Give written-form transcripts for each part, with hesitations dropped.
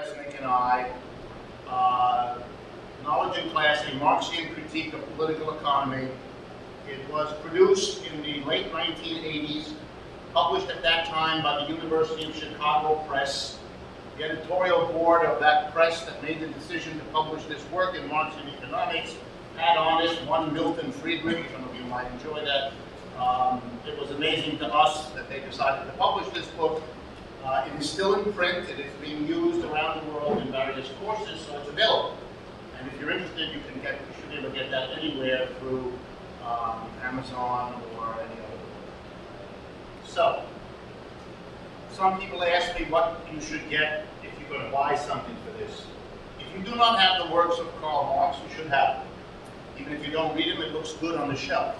Resnick and I, Knowledge in Class, a Marxian Critique of Political Economy. It was produced in the late 1980s, published at that time by the University of Chicago Press. The editorial board of that press that made the decision to publish this work in Marxian economics had on it one Milton Friedman. Some of you might enjoy that. It was amazing to us that they decided to publish this book. It is still in print. It is being used around the world in various courses, so it's available. And if you're interested, you should be able to get that anywhere through Amazon or any other book. So, some people ask me what you should get if you're going to buy something for this. If you do not have the works of Karl Marx, you should have them. Even if you don't read them, it looks good on the shelf.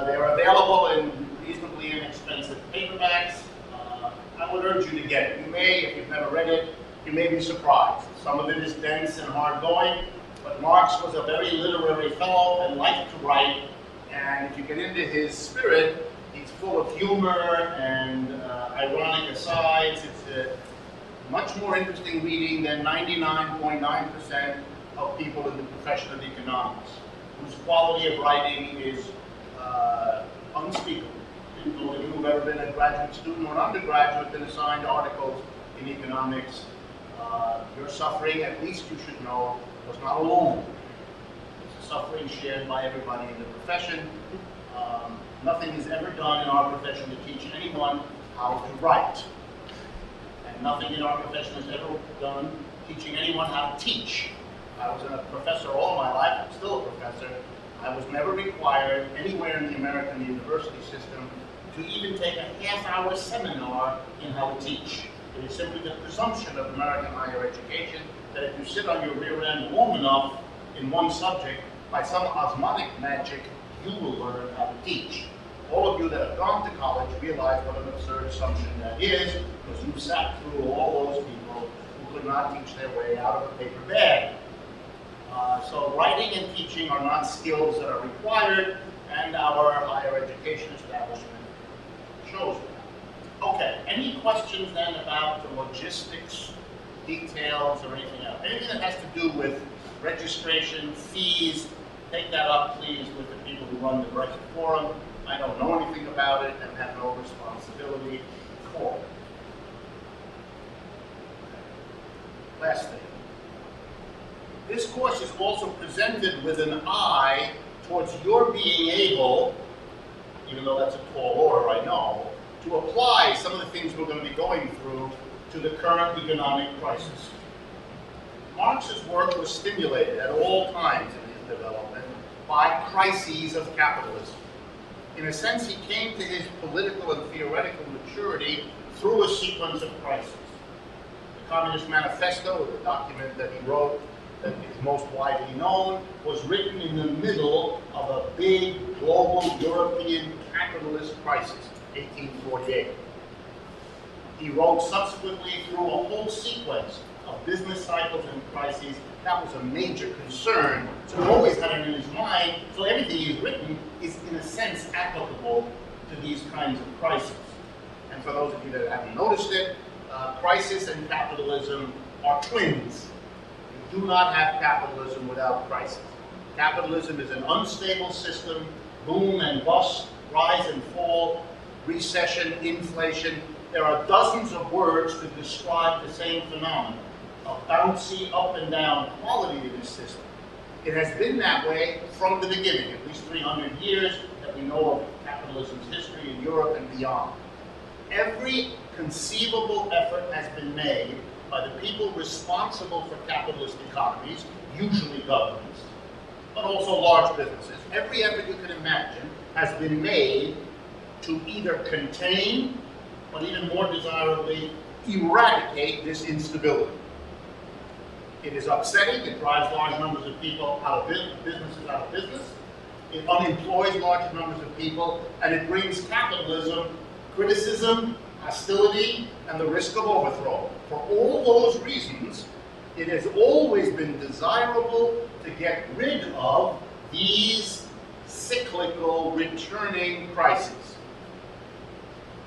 They're available in reasonably inexpensive paperbacks. I would urge you to get it. You may, if you've never read it, you may be surprised. Some of it is dense and hard-going, but Marx was a very literary fellow and liked to write, and if you get into his spirit, he's full of humor and ironic asides. It's a much more interesting reading than 99.9% of people in the profession of economics, whose quality of writing is unspeakable. People who've ever been a graduate student or an undergraduate been assigned articles in economics. Your suffering, at least you should know, was not alone. It's a suffering shared by everybody in the profession. Nothing is ever done in our profession to teach anyone how to write. And nothing in our profession is ever done teaching anyone how to teach. I was a professor all my life. I'm still a professor. I was never required anywhere in the American university system to even take a half-hour seminar in how to teach. It is simply the presumption of American higher education that if you sit on your rear end long enough in one subject, by some osmotic magic, you will learn how to teach. All of you that have gone to college realize what an absurd assumption that is, because you sat through all those people who could not teach their way out of a paper bag. So writing and teaching are not skills that are required, and our higher education establishment shows that. Okay, any questions then about the logistics, details, or anything else? Anything that has to do with registration, fees, take that up, please, with the people who run the Brexit Forum. I don't know anything about it and have no responsibility for it. Last thing. This course is also presented with an eye towards your being able, even though that's a tall order, I know, to apply some of the things we're going to be going through to the current economic crisis. Marx's work was stimulated at all times in his development by crises of capitalism. In a sense, he came to his political and theoretical maturity through a sequence of crises. The Communist Manifesto, the document that he wrote that is most widely known, was written in the middle of a big global European capitalist crisis, 1848. He wrote subsequently through a whole sequence of business cycles and crises. That was a major concern, so he always had it in his mind, so everything he's written is in a sense applicable to these kinds of crises. And for those of you that haven't noticed it, crisis and capitalism are twins. You do not have capitalism without crisis. Capitalism is an unstable system, boom and bust, rise and fall, recession, inflation. There are dozens of words to describe the same phenomenon, a bouncy up and down quality to this system. It has been that way from the beginning, at least 300 years that we know of capitalism's history in Europe and beyond. Every conceivable effort has been made by the people responsible for capitalist economies, usually governments, but also large businesses. Every effort you can imagine has been made to either contain, but even more desirably, eradicate this instability. It is upsetting, it drives large numbers of people out of businesses out of business, it unemploys large numbers of people, and it brings capitalism, criticism, hostility, and the risk of overthrow. For all those reasons, it has always been desirable to get rid of these cyclical, returning crises.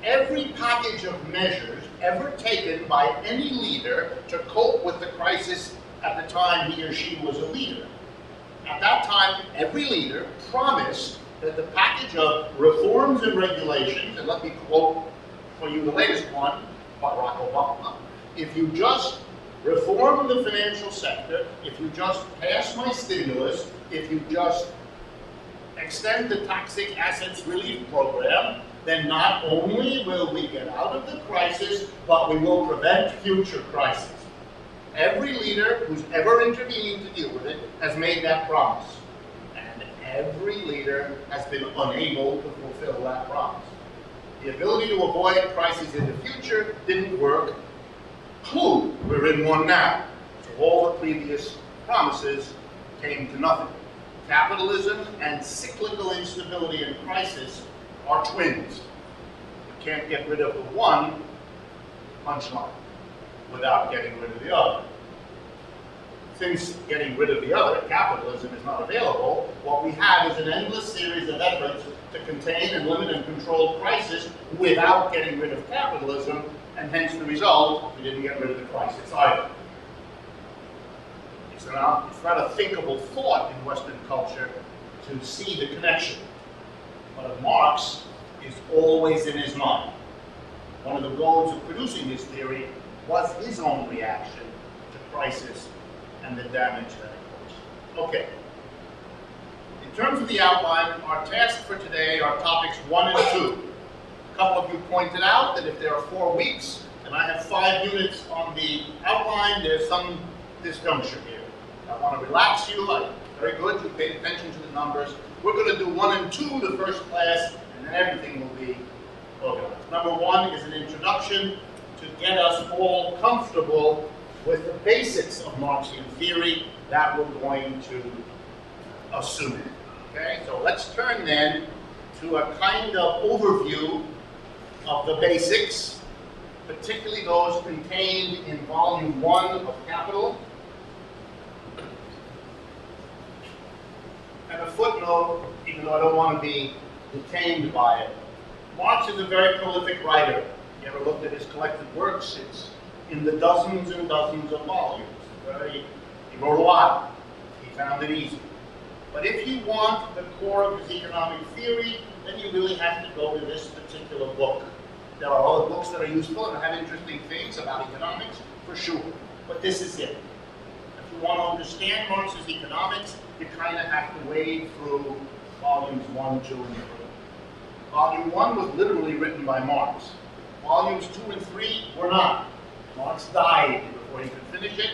every package of measures ever taken by any leader to cope with the crisis at the time he or she was a leader. At that time, every leader promised that the package of reforms and regulations, and let me quote for you the latest one, Barack Obama, if you just reform the financial sector, if you just pass my stimulus, if you just extend the toxic assets relief program, then not only will we get out of the crisis, but we will prevent future crises. Every leader who's ever intervened to deal with it has made that promise. And every leader has been unable to fulfill that promise. The ability to avoid crises in the future didn't work. Clue, we're in one now. So all the previous promises came to nothing. Capitalism and cyclical instability and crisis are twins. You can't get rid of the one, punchline, without getting rid of the other. Since getting rid of the other, capitalism, is not available, what we have is an endless series of efforts to contain and limit and control crisis without getting rid of capitalism, and hence the result, we didn't get rid of the crisis either. It's not a thinkable thought in Western culture to see the connection. But of Marx is always in his mind. One of the roads of producing this theory was his own reaction to crisis and the damage that it caused. Okay. In terms of the outline, our tasks for today are topics 1 and 2. A couple of you pointed out that if there are 4 weeks and I have 5 units on the outline, there's some disjuncture here. I want to relax you. Very good, you paid attention to the numbers. We're going to do 1 and 2 the first class, and then everything will be organized. Number 1 is an introduction to get us all comfortable with the basics of Marxian theory that we're going to assume. Okay, so let's turn then to a kind of overview of the basics, particularly those contained in Volume 1 of Capital. And a footnote, even though I don't want to be detained by it. Marx is a very prolific writer. You ever looked at his collected works? It's in the dozens and dozens of volumes. He wrote a lot. He found it easy. But if you want the core of his economic theory, then you really have to go to this particular book. There are other books that are useful and have interesting things about economics, for sure. But this is it. If you want to understand Marx's economics, you kind of have to wade through volumes 1, 2, and 3. Volume 1 was literally written by Marx. Volumes 2 and 3 were not. Marx died before he could finish it.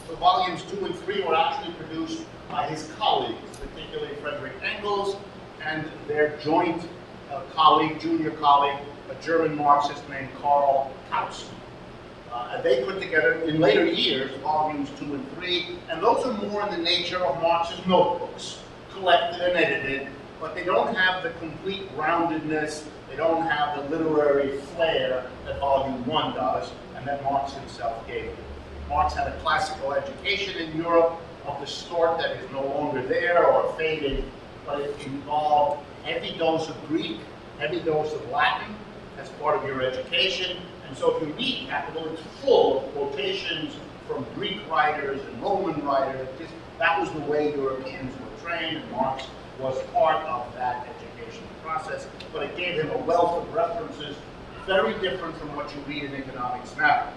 So volumes 2 and 3 were actually produced by his colleagues, particularly Friedrich Engels and their joint colleague, junior colleague, a German Marxist named Karl Kautsky. They put together, in later years, volumes 2 and 3, and those are more in the nature of Marx's notebooks, collected and edited, but they don't have the complete roundedness, they don't have the literary flair that volume 1 does, and that Marx himself gave it. Marx had a classical education in Europe of the sort that is no longer there or fading, but it involved heavy dose of Greek, heavy dose of Latin as part of your education. And so if you read Capital, it's full of quotations from Greek writers and Roman writers. That was the way Europeans were trained, and Marx was part of that educational process. But it gave him a wealth of references, very different from what you read in economics now.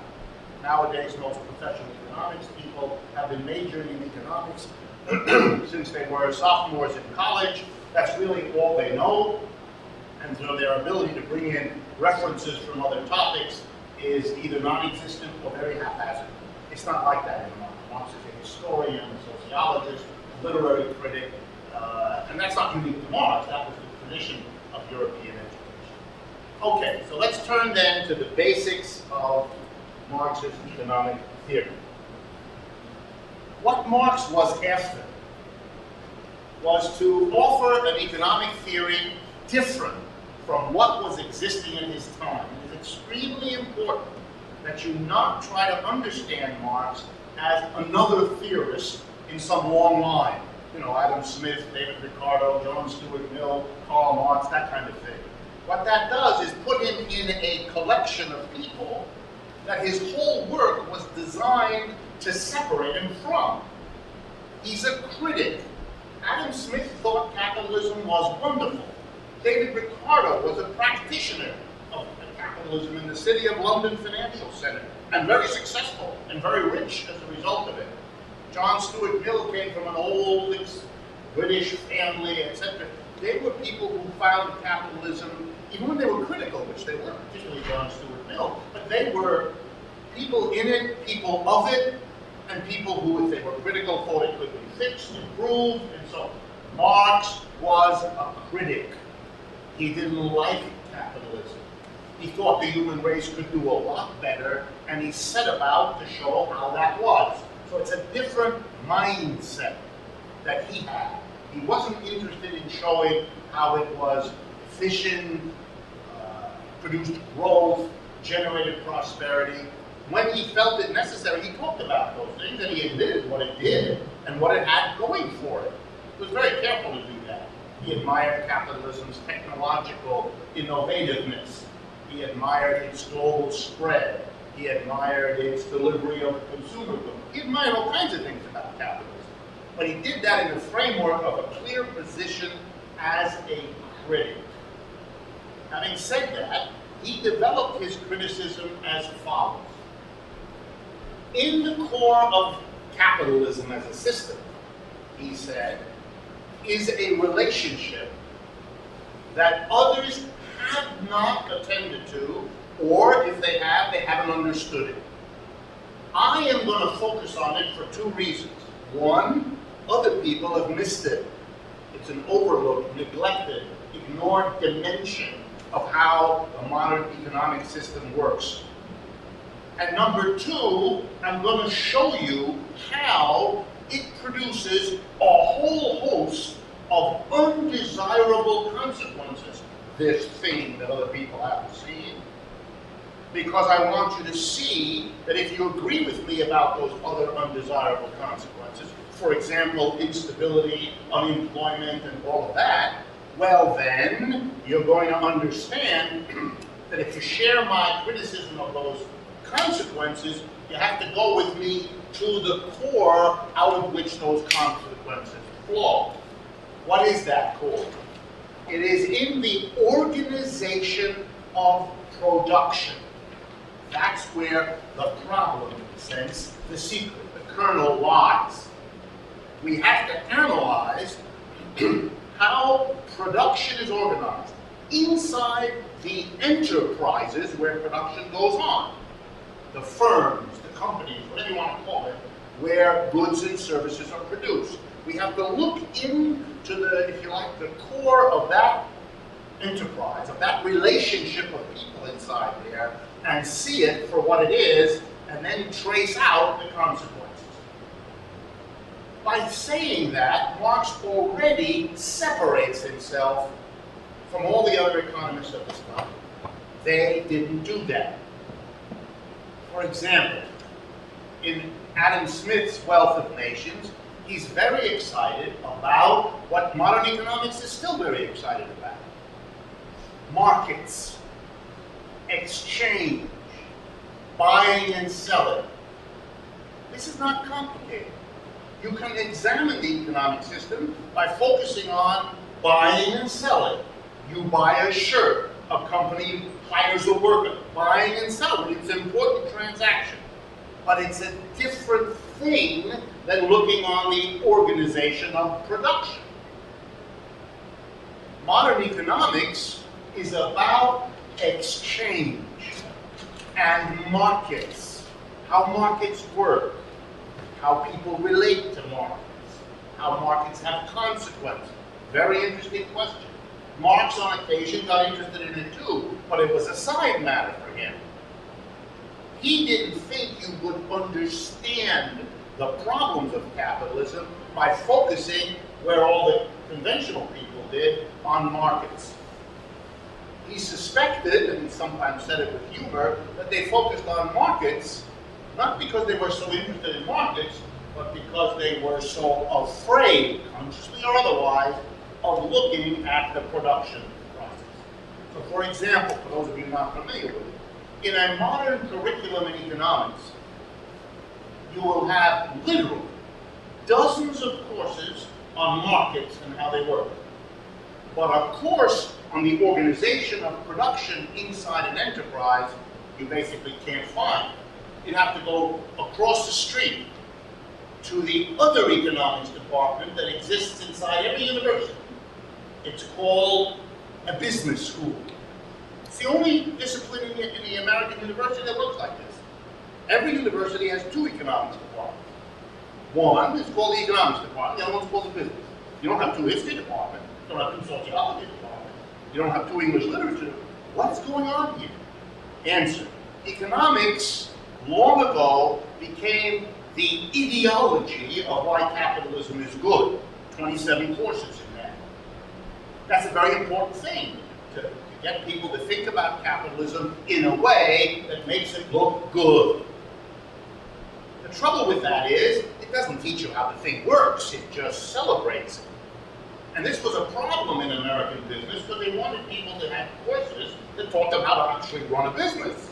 Nowadays, most professional economics people have been majoring in economics since they were sophomores in college. That's really all they know. And so their ability to bring in references from other topics is either non-existent or very haphazard. It's not like that anymore. Marx is a historian, a sociologist, a literary critic, and that's not unique to Marx. That was the tradition of European education. Okay, so let's turn then to the basics of Marx's economic theory. What Marx was after was to offer an economic theory different from what was existing in his time. It is extremely important that you not try to understand Marx as another theorist in some long line. You know, Adam Smith, David Ricardo, John Stuart Mill, Karl Marx, that kind of thing. What that does is put him in a collection of people that his whole work was designed to separate him from. He's a critic. Adam Smith thought capitalism was wonderful. David Ricardo was a practitioner of capitalism in the City of London Financial Centre, and very successful and very rich as a result of it. John Stuart Mill came from an old British family, etc. They were people who found capitalism, even when they were critical, which they were, particularly John Stuart Mill, but they were people in it, people of it, and people who, if they were critical, thought it could be fixed, improved, and so on. Marx was a critic. He didn't like capitalism. He thought the human race could do a lot better, and he set about to show how that was. So it's a different mindset that he had. He wasn't interested in showing how it was efficient, produced growth, generated prosperity. When he felt it necessary, he talked about those things, and he admitted what it did and what it had going for it. He was very careful to do that. He admired capitalism's technological innovativeness. He admired its global spread. He admired its delivery of consumer goods. He admired all kinds of things about capitalism. But he did that in the framework of a clear position as a critic. Having said that, he developed his criticism as follows. In the core of capitalism as a system, he said, is a relationship that others have not attended to, or if they have, they haven't understood it. I am going to focus on it for two reasons. One, other people have missed it. It's an overlooked, neglected, ignored dimension of how the modern economic system works. And number two, I'm going to show you how it produces a whole host of undesirable consequences, this thing that other people haven't seen, because I want you to see that if you agree with me about those other undesirable consequences, for example, instability, unemployment, and all of that, well then, you're going to understand that if you share my criticism of those consequences, you have to go with me to the core out of which those consequences flow. What is that core? It is in the organization of production. That's where the problem, in a sense, the secret, the kernel lies. We have to analyze how production is organized inside the enterprises where production goes on. The firms, the companies, whatever you want to call it, where goods and services are produced. We have to look into the, if you like, the core of that enterprise, of that relationship of people inside there, and see it for what it is, and then trace out the consequences. By saying that, Marx already separates himself from all the other economists of his time. They didn't do that. For example, in Adam Smith's Wealth of Nations, he's very excited about what modern economics is still very excited about. Markets, exchange, buying and selling. This is not complicated. You can examine the economic system by focusing on buying and selling. You buy a shirt, a company hires a worker, buying and selling. It's an important transaction. But it's a different thing than looking on the organization of production. Modern economics is about exchange and markets, how markets work, how people relate to markets, how markets have consequences. Very interesting question. Marx, on occasion, got interested in it too, but it was a side matter for him. He didn't think you would understand the problems of capitalism by focusing, where all the conventional people did, on markets. He suspected, and he sometimes said it with humor, that they focused on markets not because they were so interested in markets, but because they were so afraid, consciously or otherwise, of looking at the production process. So for example, for those of you not familiar with it, in a modern curriculum in economics, you will have literally dozens of courses on markets and how they work. But a course on the organization of production inside an enterprise, you basically can't find. You'd have to go across the street to the other economics department that exists inside every university. It's called a business school. It's the only discipline in the American university that looks like this. Every university has two economics departments. One is called the economics department, the other one's called the business. You don't have two history departments, you don't have two sociology departments, you don't have two English literature. What's going on here? Answer. Economics, long ago, became the ideology of why capitalism is good. 27 courses in that. That's a very important thing, to get people to think about capitalism in a way that makes it look good. The trouble with that is, it doesn't teach you how the thing works, it just celebrates it. And this was a problem in American business because they wanted people to have courses that taught them how to actually run a business.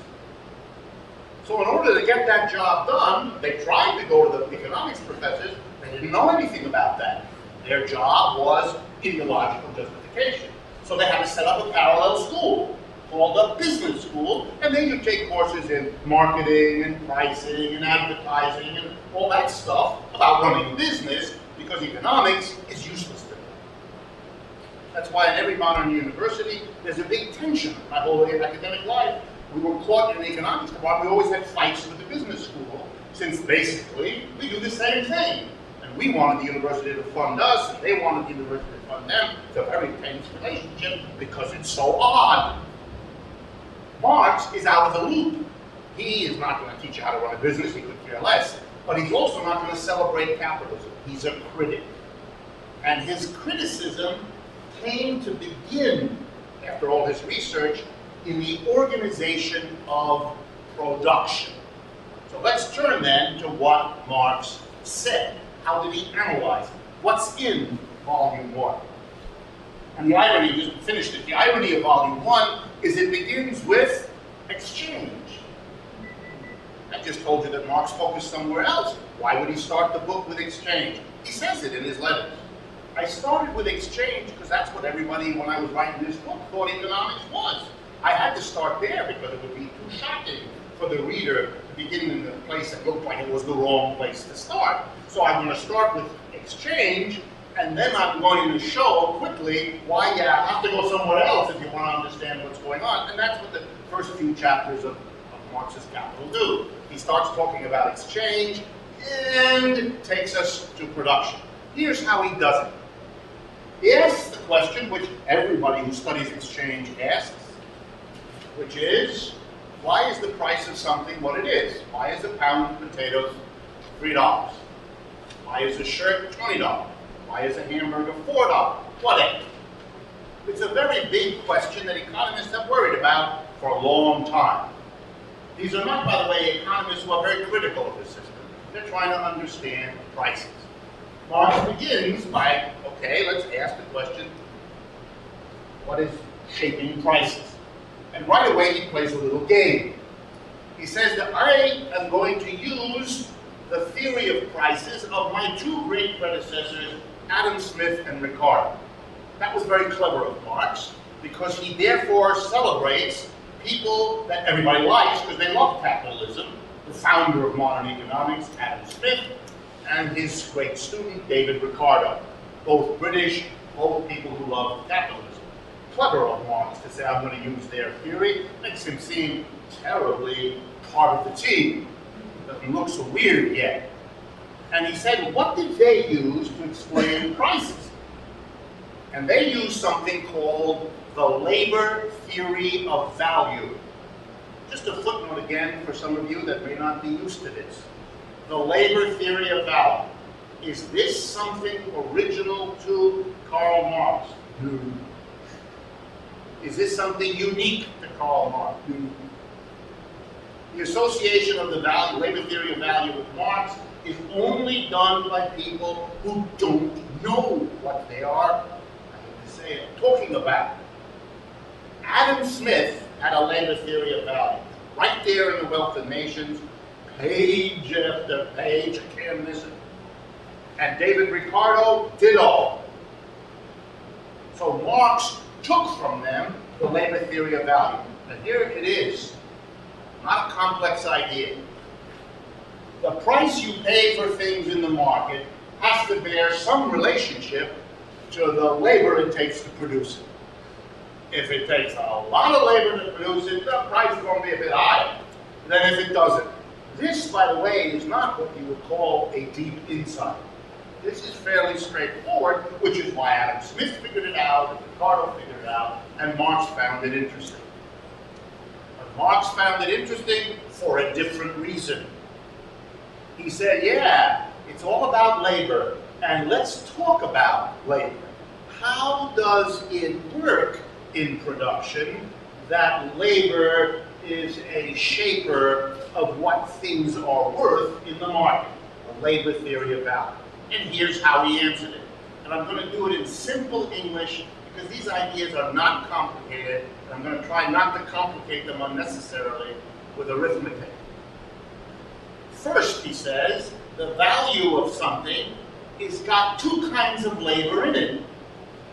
So in order to get that job done, they tried to go to the economics professors. They didn't know anything about that. Their job was ideological justification. So they had to set up a parallel school called a business school, and then you take courses in marketing and pricing and advertising and all that stuff about running a business, because economics is useless to them. That's why in every modern university, there's a big tension. My whole academic life, we were caught in the economics department. We always had fights with the business school, since basically we do the same thing. And we wanted the university to fund us, and they wanted the university to fund them. It's a very tense relationship because it's so odd. Marx is out of the loop. He is not going to teach you how to run a business, he could care less. But he's also not going to celebrate capitalism. He's a critic. And his criticism came to begin, after all his research, in the organization of production. So let's turn then to what Marx said. How did he analyze it? What's in Volume 1? And the irony, just finished it, the irony of Volume 1 is it begins with exchange. I just told you that Marx focused somewhere else. Why would he start the book with exchange? He says it in his letters. I started with exchange because that's what everybody, when I was writing this book, thought economics was. I had to start there because it would be too shocking for the reader to begin in a place that looked like it was the wrong place to start. So I'm going to start with exchange, and then I'm going to show quickly why you have to go somewhere else if you want to understand what's going on. And that's what the first few chapters of Marx's Capital do. He starts talking about exchange and takes us to production. Here's how he does it. He asks the question which everybody who studies exchange asks, which is, why is the price of something what it is? Why is a pound of potatoes $3? Why is a shirt $20? Why is a hamburger $4? Whatever. It's a very big question that economists have worried about for a long time. These are not, by the way, economists who are very critical of the system. They're trying to understand prices. Marx begins by, okay, let's ask the question, what is shaping prices? And right away he plays a little game. He says that I am going to use the theory of prices of my two great predecessors, Adam Smith and Ricardo. That was very clever of Marx, because he therefore celebrates people that everybody likes because they love capitalism, the founder of modern economics, Adam Smith, and his great student, David Ricardo, both British, both people who love capitalism. Clever of Marx to say, I'm going to use their theory. Makes him seem terribly part of the team. Doesn't look so weird yet. And he said, what did they use to explain prices? And they used something called the labor theory of value. Just a footnote again for some of you that may not be used to this. The labor theory of value. Is this something original to Karl Marx? No. Is this something unique to Karl Marx? No. The association of the value, labor theory of value with Marx is only done by people who don't know what they are, I hate to say it, talking about. Adam Smith had a labor theory of value. Right there in the Wealth of Nations, page after page, I can't miss it. And David Ricardo did all. So Marx took from them the labor theory of value. And here it is, not a complex idea. The price you pay for things in the market has to bear some relationship to the labor it takes to produce it. If it takes a lot of labor to produce it, the price is going to be a bit higher than if it doesn't. This, by the way, is not what you would call a deep insight. This is fairly straightforward, which is why Adam Smith figured it out, and Ricardo figured it out, and Marx found it interesting. But Marx found it interesting for a different reason. He said, yeah, it's all about labor, and let's talk about labor. How does it work in production that labor is a shaper of what things are worth in the market? A labor theory of value. And here's how he answered it. And I'm going to do it in simple English because these ideas are not complicated, and I'm going to try not to complicate them unnecessarily with arithmetic. First, he says, the value of something is got two kinds of labor in it.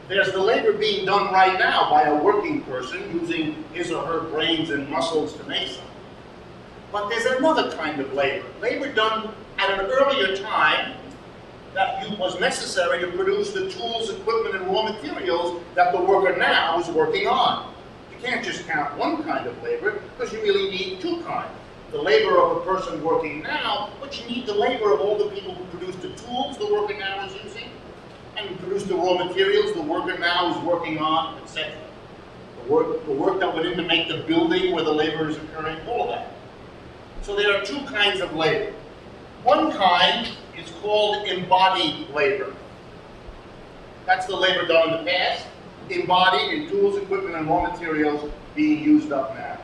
There's the labor being done right now by a working person using his or her brains and muscles to make something. But there's another kind of labor, labor done at an earlier time that was necessary to produce the tools, equipment, and raw materials that the worker now is working on. You can't just count one kind of labor because you really need two kinds. The labor of a person working now, but you need the labor of all the people who produce the tools the worker now is using, and produce the raw materials the worker now is working on, etc. The work that went in to make the building where the labor is occurring, all of that. So there are two kinds of labor. One kind is called embodied labor. That's the labor done in the past, embodied in tools, equipment, and raw materials being used up now.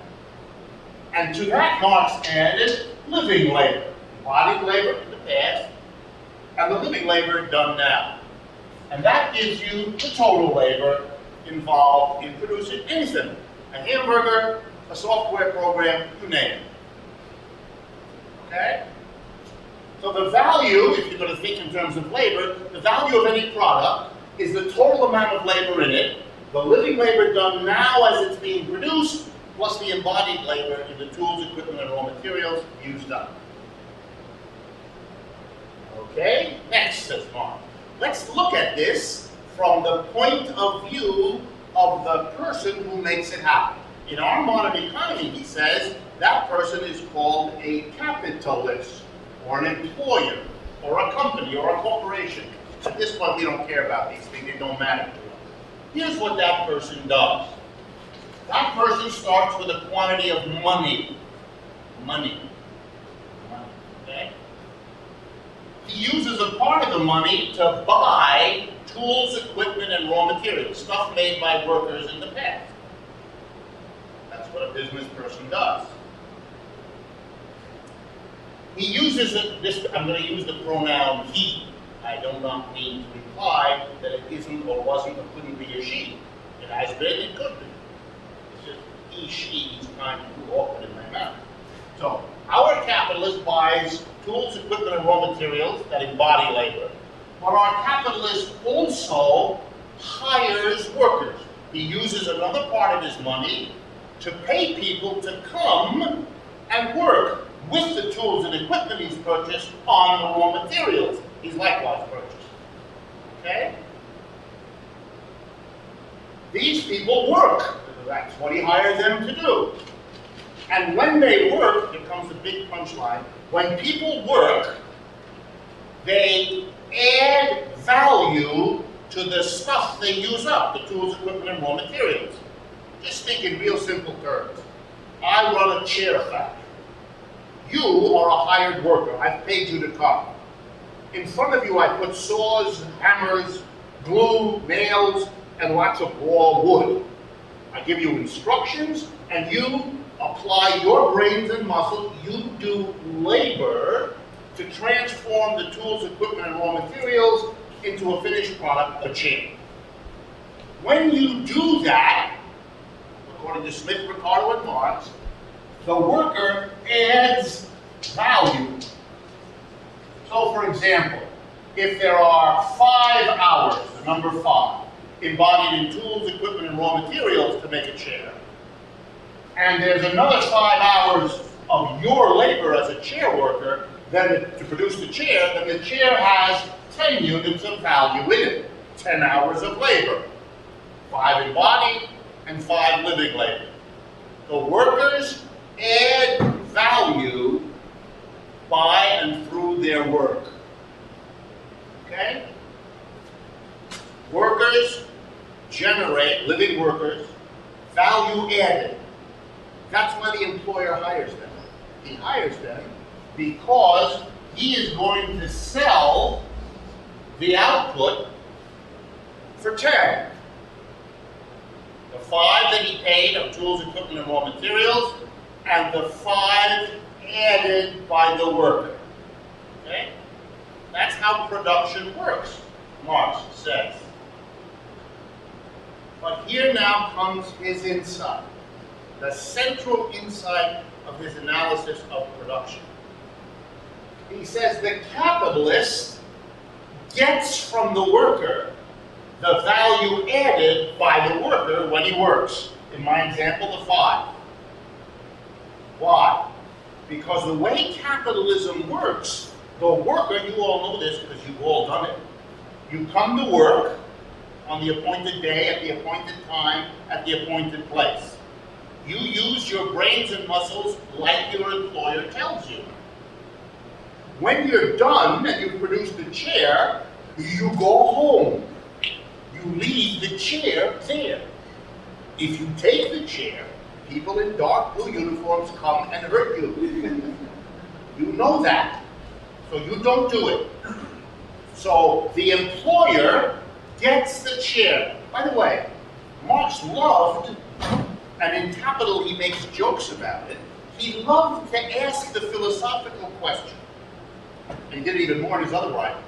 And to that Marx added living labor, embodied labor in the past, and the living labor done now. And that gives you the total labor involved in producing anything. A hamburger, a software program, you name it. Okay? So the value, if you're going to think in terms of labor, the value of any product is the total amount of labor in it, the living labor done now as it's being produced, plus the embodied labor in the tools, equipment, and raw materials used up. Okay, next, says Marx. Let's look at this from the point of view of the person who makes it happen. In our modern economy, he says, that person is called a capitalist, or an employer, or a company, or a corporation. At this point, we don't care about these things. They don't matter to us. Here's what that person does. That person starts with a quantity of money. Money. Okay? He uses a part of the money to buy tools, equipment, and raw materials, stuff made by workers in the past. That's what a business person does. He uses this, I'm going to use the pronoun he. I do not mean to imply that it isn't or wasn't or couldn't be a she. It has been, it could be. It's just he, she is kind of too awkward in my mouth. So, our capitalist buys tools, equipment, and raw materials that embody labor. But our capitalist also hires workers. He uses another part of his money to pay people to come and work with the tools and equipment he's purchased on the raw materials he's likewise purchased. Okay? These people work. That's what he hired them to do. And when they work, here comes the big punchline, when people work, they add value to the stuff they use up, the tools, equipment, and raw materials. Just think in real simple terms. I run a chair factory. You are a hired worker. I've paid you to come. In front of you, I put saws, hammers, glue, nails, and lots of raw wood. I give you instructions, and you apply your brains and muscle. You do labor to transform the tools, equipment, and raw materials into a finished product, a chair. When you do that, according to Smith, Ricardo, and Marx, the worker adds value. So, for example, if there are 5 hours, the number 5, embodied in tools, equipment, and raw materials to make a chair, and there's another 5 hours of your labor as a chair worker then to produce the chair, then the chair has 10 units of value in it. 10 hours of labor, 5 embodied and 5 living labor. The workers add value by and through their work. Okay? Workers generate, living workers, value added. That's why the employer hires them. He hires them because he is going to sell the output for 10. The 5 that he paid of tools, equipment, and raw materials, and the 5 added by the worker. Okay? That's how production works, Marx says. But here now comes his insight, the central insight of his analysis of production. He says the capitalist gets from the worker the value added by the worker when he works. In my example, the 5. Why? Because the way capitalism works, the worker, you all know this because you've all done it. You come to work on the appointed day, at the appointed time, at the appointed place. You use your brains and muscles like your employer tells you. When you're done and you've produced the chair, you go home. You leave the chair there. If you take the chair, people in dark blue uniforms come and hurt you. You know that. So you don't do it. So the employer gets the chair. By the way, Marx loved, and in Capital he makes jokes about it, he loved to ask the philosophical question. And he did it even more in his other writings.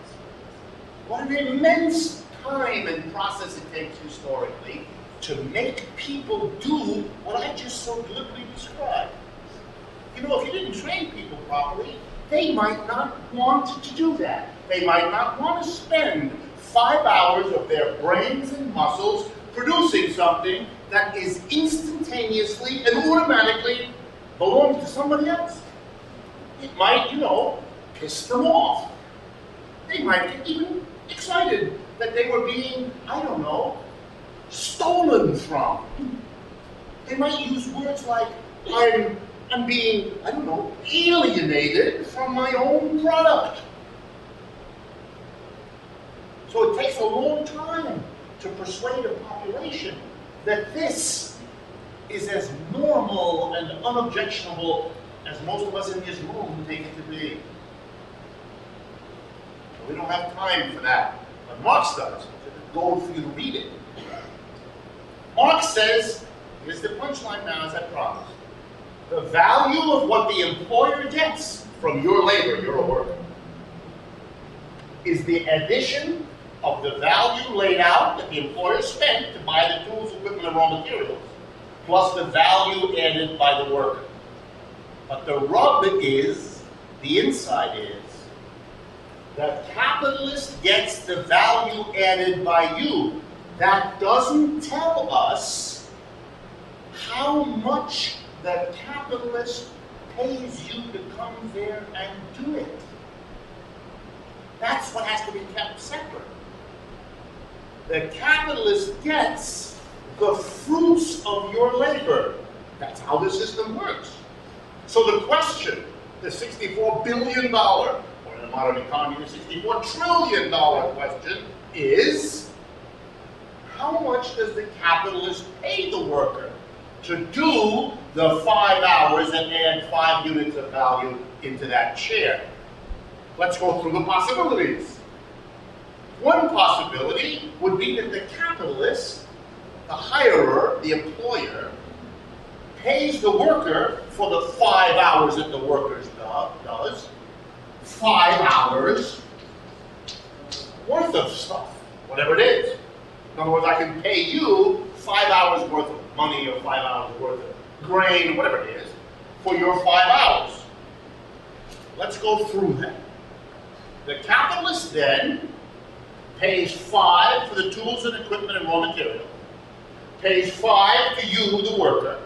What an immense time and process it takes historically to make people do what I just so glibly described. You know, if you didn't train people properly, they might not want to do that. They might not want to spend 5 hours of their brains and muscles producing something that is instantaneously and automatically belongs to somebody else. It might, you know, piss them off. They might get even excited that they were being, I don't know, stolen from. They might use words like, I'm being, I don't know, alienated from my own product. So it takes a long time to persuade a population that this is as normal and unobjectionable as most of us in this room take it to be. So we don't have time for that. But Marx does. It's gold for you to read it. Marx says, here's the punchline now as I promised. The value of what the employer gets from your labor, you're a worker, is the addition of the value laid out that the employer spent to buy the tools, equipment, and raw materials, plus the value added by the worker. But the rub is, the insight is, the capitalist gets the value added by you. That doesn't tell us how much the capitalist pays you to come there and do it. That's what has to be kept separate. The capitalist gets the fruits of your labor. That's how the system works. So the question, the $64 billion, or in the modern economy, the $64 trillion question is, how much does the capitalist pay the worker to do the 5 hours and add 5 units of value into that chair? Let's go through the possibilities. One possibility would be that the capitalist, the hirer, the employer, pays the worker for the 5 hours that the worker does, 5 hours worth of stuff, whatever it is. In other words, I can pay you 5 hours worth of money or 5 hours worth of grain, whatever it is, for your 5 hours. Let's go through that. The capitalist then pays 5 for the tools and equipment and raw material, pays 5 to you, the worker.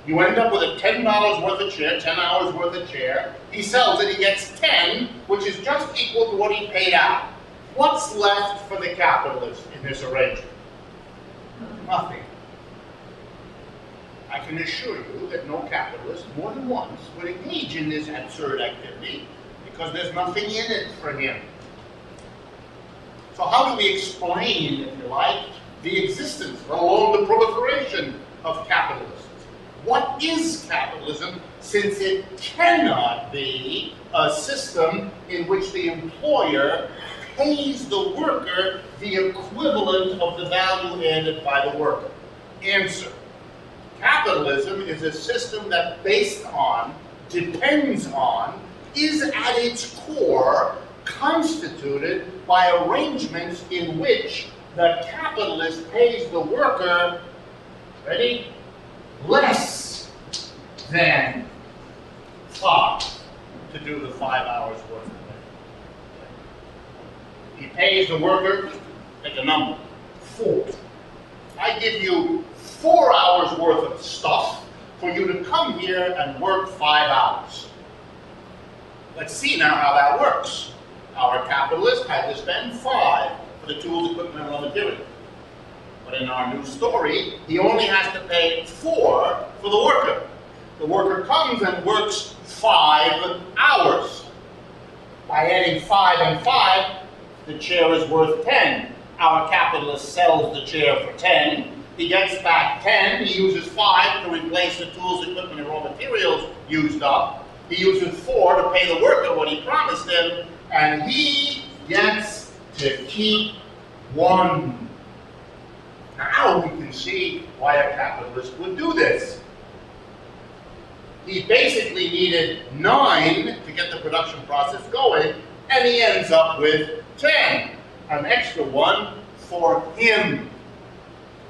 You end up with a $10 worth of chair, 10 hours worth of chair. He sells it, he gets 10, which is just equal to what he paid out. What's left for the capitalist in this arrangement? Nothing. I can assure you that no capitalist, more than once, would engage in this absurd activity because there's nothing in it for him. So how do we explain, if you like, the existence, let alone the proliferation of capitalism? What is capitalism, since it cannot be a system in which the employer pays the worker the equivalent of the value added by the worker? Answer. Capitalism is a system that based on, depends on, is at its core constituted by arrangements in which the capitalist pays the worker, ready? Less than 5 to do the 5 hours worth of labor. He pays the worker, pick a number, 4. I give you 4 hours worth of stuff for you to come here and work 5 hours. Let's see now how that works. Our capitalist had to spend 5 for the tools, equipment, and raw material. But in our new story, he only has to pay 4 for the worker. The worker comes and works 5 hours. By adding 5 and 5, the chair is worth 10. Our capitalist sells the chair for 10. He gets back 10. He uses 5 to replace the tools, equipment, and raw materials used up. He uses 4 to pay the worker what he promised him, and he gets to keep 1. Now we can see why a capitalist would do this. He basically needed 9 to get the production process going, and he ends up with 10, an extra 1 for him.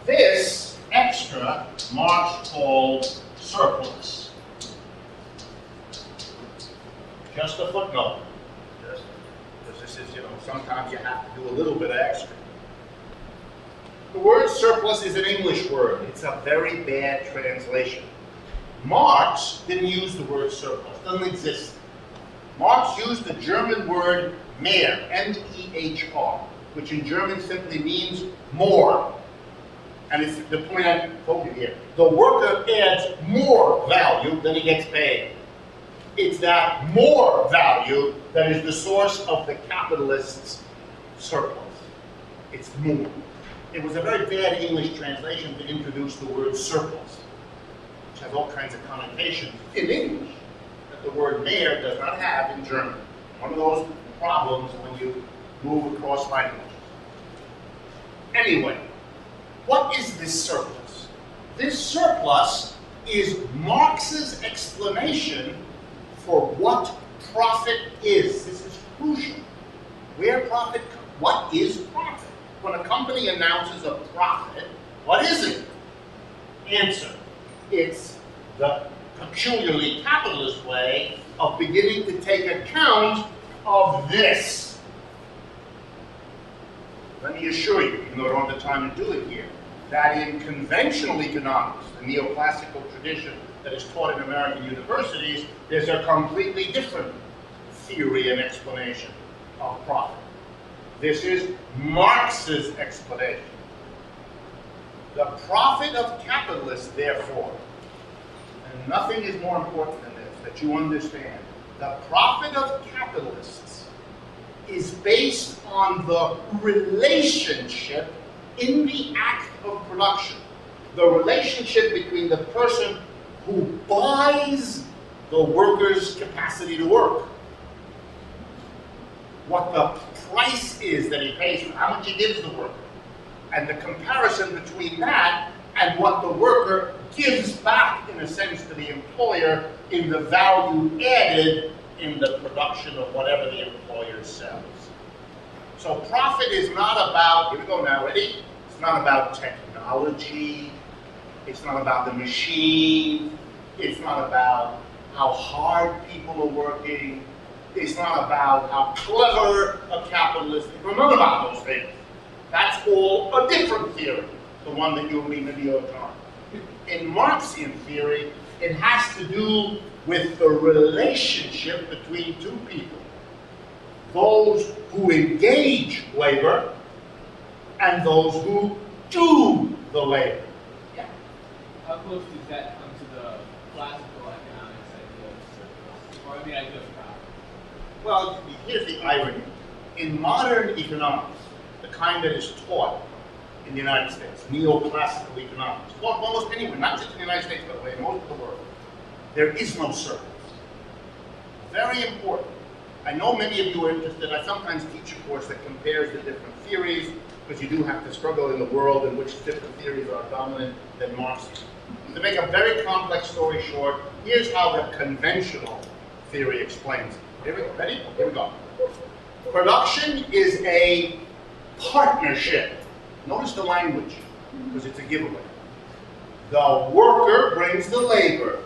This extra Marx called surplus. Just a footnote, because this is, sometimes you have to do a little bit of extra. The word surplus is an English word. It's a very bad translation. Marx didn't use the word surplus. It doesn't exist. Marx used the German word mehr, M-E-H-R, which in German simply means more. And it's the point I told you here. The worker adds more value than he gets paid. It's that more value that is the source of the capitalist's surplus. It's more. It was a very bad English translation to introduce the word surplus, which has all kinds of connotations in English that the word mehr does not have in German. One of those problems when you move across languages. Anyway, what is this surplus? This surplus is Marx's explanation for what profit is. This is crucial. What is profit? When a company announces a profit, what is it? Answer. It's the peculiarly capitalist way of beginning to take account of this. Let me assure you, even though I don't have the time to do it here, that in conventional economics, the neoclassical tradition that is taught in American universities, there's a completely different theory and explanation of profit. This is Marx's explanation. The profit of capitalists, therefore, and nothing is more important than this, that you understand, the profit of capitalists is based on the relationship in the act of production. The relationship between the person who buys the worker's capacity to work, what the price is that he pays for, how much he gives the worker, and the comparison between that and what the worker gives back, in a sense, to the employer in the value added in the production of whatever the employer sells. So profit is not about, here we go now, ready? It's not about technology. It's not about the machine. It's not about how hard people are working. It's not about how clever a capitalist is. It's not about those things. That's all a different theory, the one that you'll read in the New York Times. In Marxian theory, it has to do with the relationship between two people. Those who engage labor and those who do the labor. Yeah. How close does that come to the classical economics idea of surplus, or the idea of profit? Well, here's the irony. In modern economics, the kind that is taught in the United States, neoclassical economics, taught almost anywhere, not just in the United States, by the way, in most of the world, there is no surplus. Very important. I know many of you are interested. I sometimes teach a course that compares the different theories, because you do have to struggle in the world in which different theories are dominant than Marxian. To make a very complex story short, here's how the conventional theory explains it. Here we go. Ready? Here we go. Production is a partnership. Notice the language, because it's a giveaway. The worker brings the labor.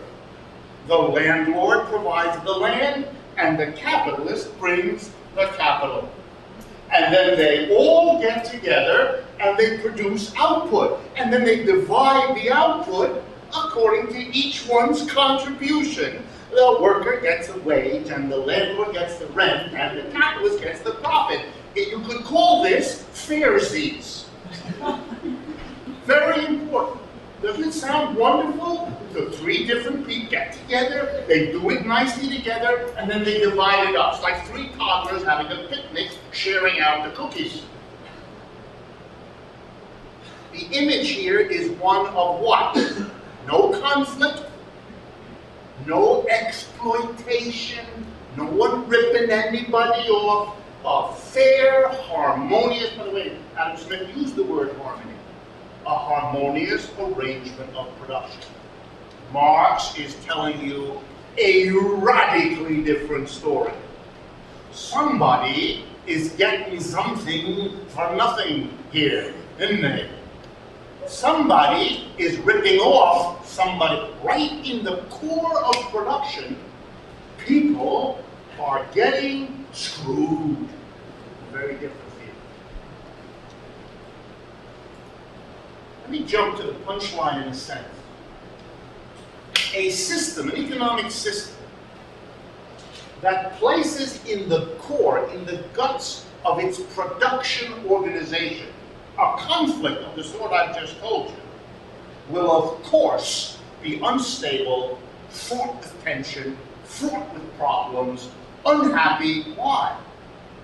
The landlord provides the land, and the capitalist brings the capital. And then they all get together and they produce output. And then they divide the output according to each one's contribution. The worker gets a wage, and the landlord gets the rent, and the capitalist gets the profit. You could call this fairsies. Very important. Doesn't it sound wonderful? So three different people get together, they do it nicely together, and then they divide it up. It's like three toddlers having a picnic, sharing out the cookies. The image here is one of what? No conflict, no exploitation, no one ripping anybody off. A fair, harmonious, by the way, Adam Smith used the word harmony. A harmonious arrangement of production. Marx is telling you a radically different story. Somebody is getting something for nothing here, isn't they? Somebody is ripping off somebody. Right in the core of production, people are getting screwed. Very different theory. Let me jump to the punchline in a sense. A system, an economic system, that places in the core, in the guts of its production organization, a conflict of the sort I've just told you, will of course be unstable, fraught with tension, fraught with problems, unhappy. Why?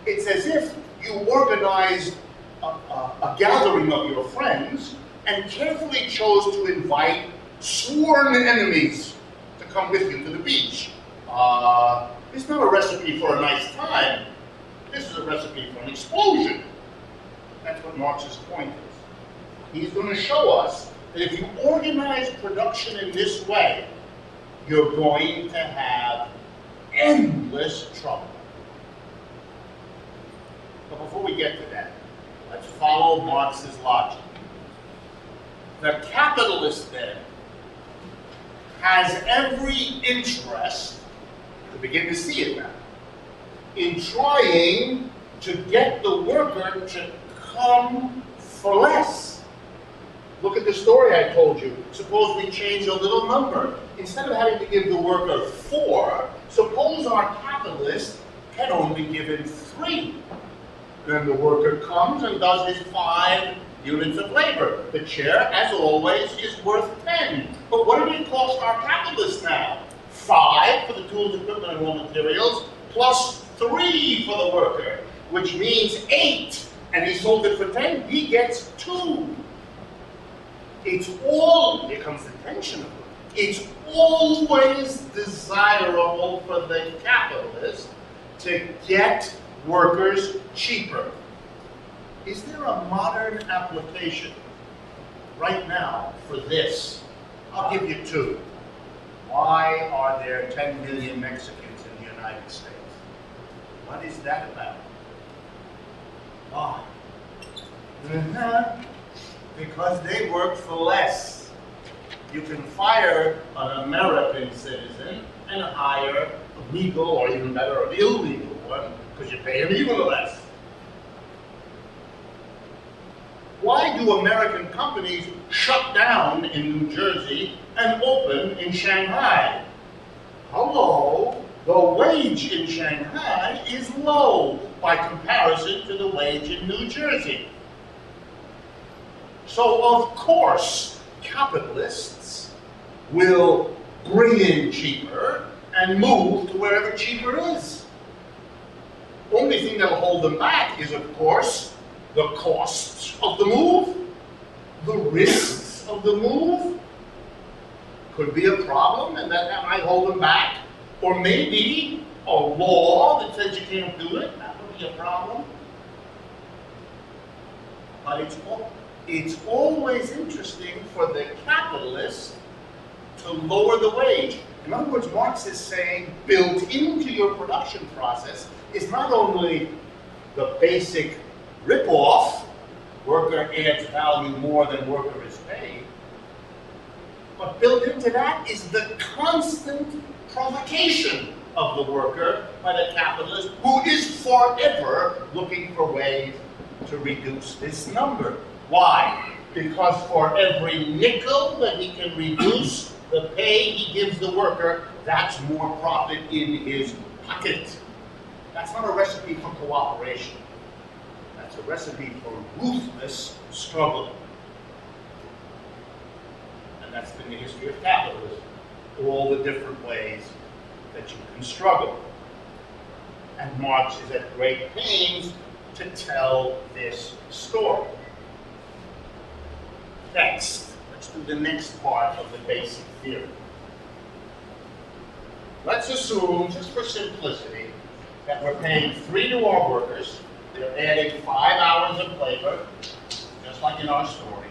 It's as if you organized a gathering of your friends and carefully chose to invite sworn enemies to come with you to the beach. It's not a recipe for a nice time. This is a recipe for an explosion. That's what Marx's point is. He's going to show us that if you organize production in this way, you're going to have endless trouble. But before we get to that, let's follow Marx's logic. The capitalist, then, has every interest, to begin to see it now, in trying to get the worker to come for less. Look at the story I told you. Suppose we change a little number. Instead of having to give the worker 4, suppose our capitalist had only given 3. Then the worker comes and does his 5 units of labor. The chair, as always, is worth 10. But what did it cost our capitalist now? 5 for the tools, equipment, and raw materials, plus 3 for the worker, which means 8. And he sold it for 10, he gets 2. It's all, here comes the tension of it, it's always desirable for the capitalist to get workers cheaper. Is there a modern application right now for this? I'll give you 2. Why are there 10 million Mexicans in the United States? What is that about? Why? Because they work for less. you can fire an American citizen and hire a legal, or even better, an illegal one, because you pay him even less. Why do American companies shut down in New Jersey and open in Shanghai? Hello, the wage in Shanghai is low by comparison to the wage in New Jersey. So of course, capitalists will bring in cheaper and move to wherever cheaper is. Only thing that'll hold them back is, of course, the costs of the move, the risks of the move. Could be a problem, and that might hold them back. Or maybe a law that says you can't do it, that would be a problem. But it's always interesting for the capitalist to lower the wage. In other words, Marx is saying built into your production process is not only the basic rip-off, worker adds value more than worker is paid, but built into that is the constant provocation of the worker by the capitalist, who is forever looking for ways to reduce this number. Why? Because for every nickel that he can reduce the pay he gives the worker, that's more profit in his pocket. That's not a recipe for cooperation. That's a recipe for ruthless struggle. And that's been the history of capitalism. All the different ways that you can struggle. And Marx is at great pains to tell this story. Next, let's do the next part of the basic theory. Let's assume, just for simplicity, that we're paying 3 to our workers. They're adding 5 hours of labor, just like in our story.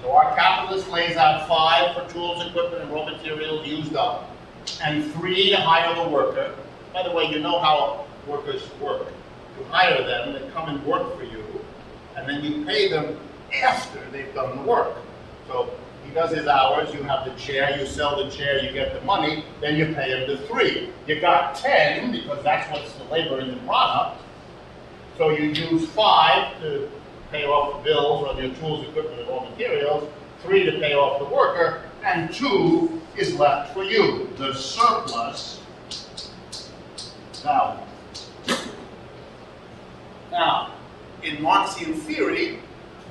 So our capitalist lays out 5 for tools, equipment, and raw materials used up, and 3 to hire the worker. By the way, you know how workers work. You hire them, they come and work for you, and then you pay them after they've done the work. So he does his hours, you have the chair, you sell the chair, you get the money, then you pay him the 3. You got 10, because that's what's the labor in the product. So you use 5 to pay off the bills on your tools, equipment, and raw materials, 3 to pay off the worker, and 2 is left for you, the surplus value. Now, in Marxian theory,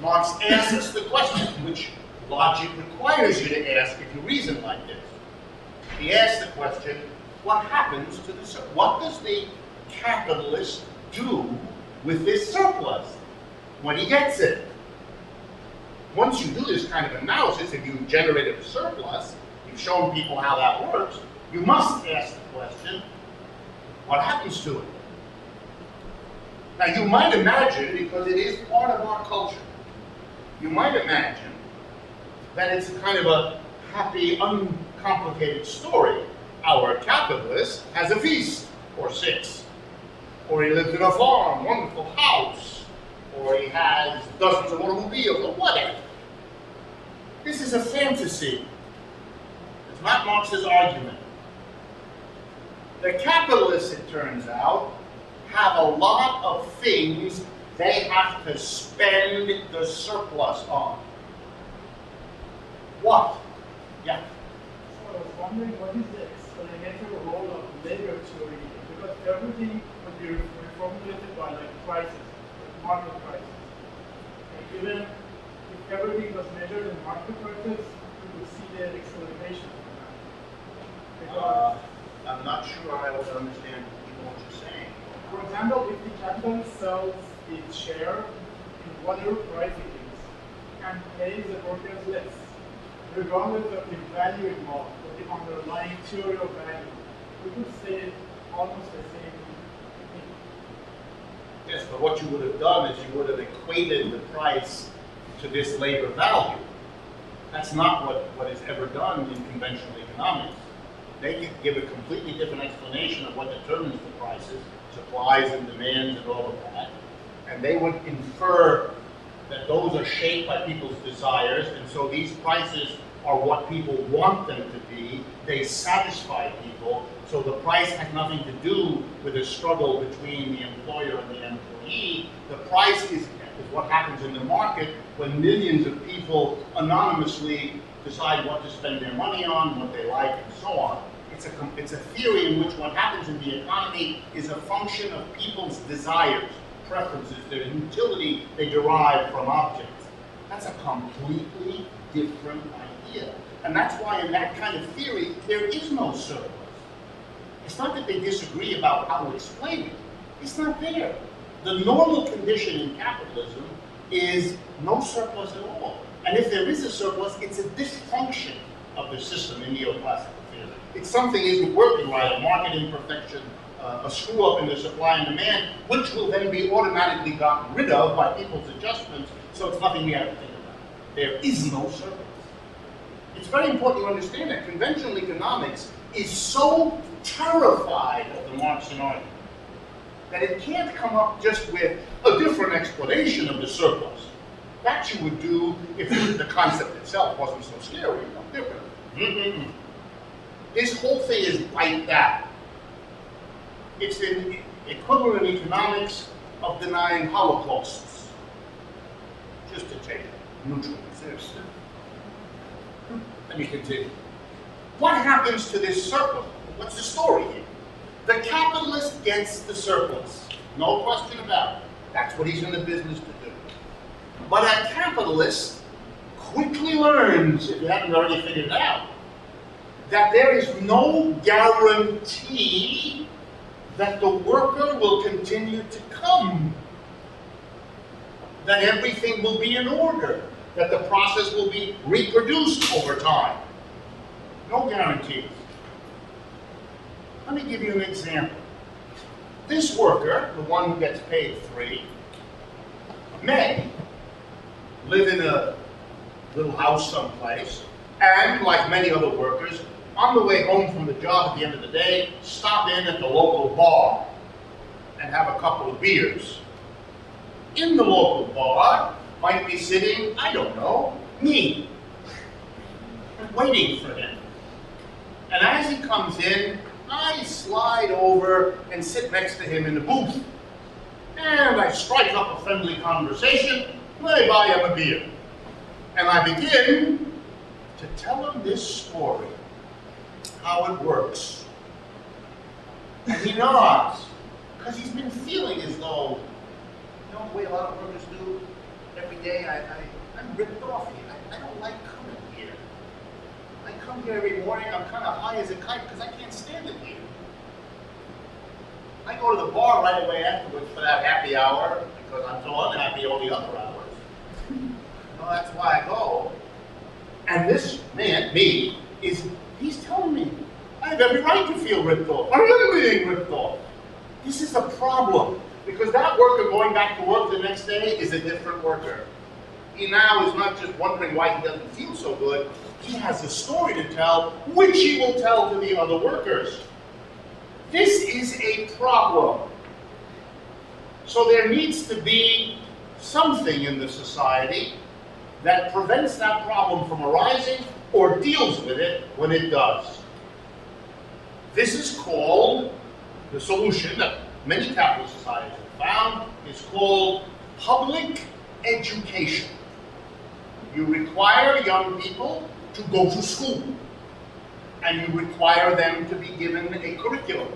Marx asks the question, which logic requires you to ask if you reason like this. He asks the question, what happens to the surplus? What does the capitalist do with this surplus when he gets it? Once you do this kind of analysis, if you generated a surplus, you've shown people how that works, you must ask the question, what happens to it? Now you might imagine, because it is part of our culture, you might imagine that it's kind of a happy, uncomplicated story. Our capitalist has a feast, or 6, or he lives in a farm, wonderful house, or he has dozens of automobiles, or whatever. This is a fantasy. It's not Marx's argument. The capitalists, it turns out, have a lot of things they have to spend the surplus on. What? Yeah? So I was wondering, what is the explanatory role of labor theory? Because everything would be reformulated by like prices, like market prices. And even if everything was measured in market prices, we would see the explanation of that. Because I'm not sure I would understand what you're saying. for example, if the capitalist sells its share in whatever price it is and pays the workers less, regardless of the value involved, or the underlying theory of value, we could say almost the same thing. Yes, but what you would have done is you would have equated the price to this labor value. That's not what is ever done in conventional economics. They could give a completely different explanation of what determines the prices, supplies and demands and all of that, and they would infer that those are shaped by people's desires, and so these prices are what people want them to be. They satisfy people. So the price has nothing to do with a struggle between the employer and the employee. The price is what happens in the market when millions of people anonymously decide what to spend their money on, what they like, and so on. It's a theory in which what happens in the economy is a function of people's desires, preferences, their utility they derive from objects. That's a completely different idea. And that's why in that kind of theory, there is no surplus. It's not that they disagree about how to explain it. It's not there. The normal condition in capitalism is no surplus at all. And if there is a surplus, it's a dysfunction of the system in neoclassical theory. It's something isn't working right, a market imperfection, a screw up in the supply and demand, which will then be automatically gotten rid of by people's adjustments, so it's nothing we have to think about. There is no surplus. It's very important to understand that conventional economics is so terrified of the Marxian argument that it can't come up just with a different explanation of the surplus. That you would do if the concept itself wasn't so scary, different. This whole thing is like that. It's the equivalent in economics of denying holocausts. Just to take a neutral position. Let me continue. What happens to this surplus? What's the story here? The capitalist gets the surplus. No question about it. That's what he's in the business to do. But a capitalist quickly learns, if you haven't already figured it out, that there is no guarantee that the worker will continue to come, that everything will be in order, that the process will be reproduced over time. No guarantees. Let me give you an example. This worker, the one who gets paid 3, may live in a little house someplace, and like many other workers, on the way home from the job at the end of the day, stop in at the local bar and have a couple of beers. In the local bar might be sitting, I don't know, me, waiting for him. And as he comes in, I slide over and sit next to him in the booth. And I strike up a friendly conversation, and I buy him a beer. And I begin to tell him this story, how it works. And he nods, because he's been feeling as though, you know, the way a lot of workers do every day, I'm ripped off here. I don't like coming here. I come here every morning, I'm kind of high as a kite because I can't stand it here. I go to the bar right away afterwards for that happy hour because I'm so unhappy all the other hours. Well, that's why I go. And this man, me, he's telling me I have every right to feel ripped off. I'm really being ripped off. This is a problem because that worker going back to work the next day is a different worker. He now is not just wondering why he doesn't feel so good. He has a story to tell, which he will tell to the other workers. This is a problem. So there needs to be something in the society that prevents that problem from arising or deals with it when it does. This is called, the solution that many capitalist societies have found, is called public education. You require young people to go to school, and you require them to be given a curriculum,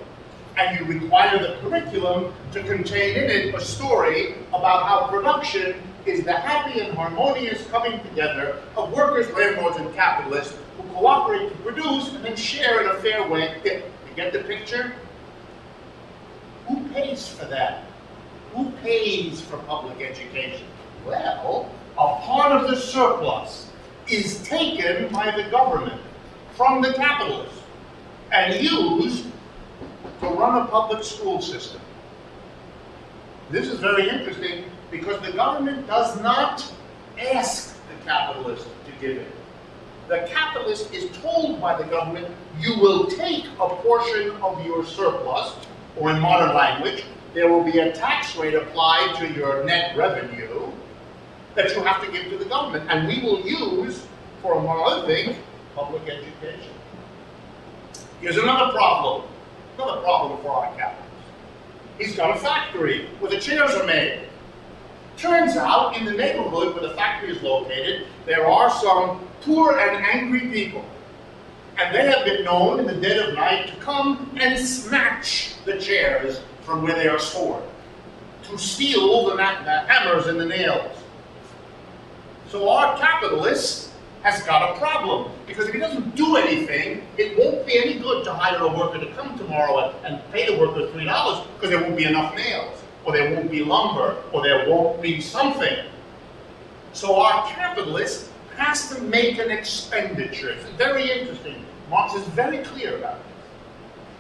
and you require the curriculum to contain in it a story about how production is the happy and harmonious coming together of workers, landlords, and capitalists who cooperate to produce and then share in a fair way. You get the picture? Who pays for that? Who pays for public education? Well, a part of the surplus is taken by the government from the capitalists and used to run a public school system. This is very interesting because the government does not ask the capitalist to give it. The capitalist is told by the government, you will take a portion of your surplus, or in modern language, there will be a tax rate applied to your net revenue that you have to give to the government. And we will use for, among other things, public education. Here's another problem for our capitalist. He's got a factory where the chairs are made. Turns out, in the neighborhood where the factory is located, there are some poor and angry people. And they have been known in the dead of night to come and snatch the chairs from where they are stored, to steal the hammers and the nails. So our capitalist has got a problem, because if he doesn't do anything, it won't be any good to hire a worker to come tomorrow and pay the worker $3, because there won't be enough nails, or there won't be lumber, or there won't be something. So our capitalist has to make an expenditure. It's very interesting. Marx is very clear about this.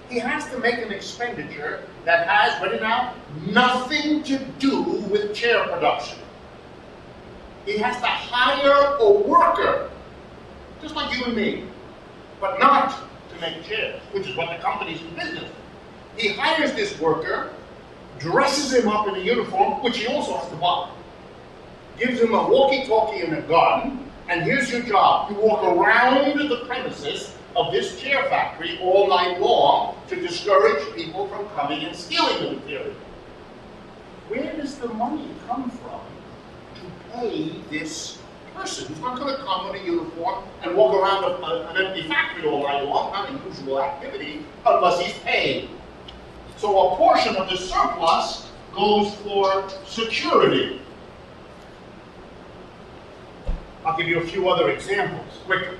He has to make an expenditure that has, ready now, nothing to do with chair production. He has to hire a worker, just like you and me, but not to make chairs, which is what the companies do business. He hires this worker, dresses him up in a uniform, which he also has to buy, gives him a walkie-talkie and a gun, and here's your job. You walk around the premises of this chair factory all night long to discourage people from coming and stealing the material. Where does the money come from to pay this person who's not going to come in a uniform and walk around an empty factory all night long, not a usual activity, unless he's paid? So a portion of the surplus goes for security. I'll give you a few other examples, quickly.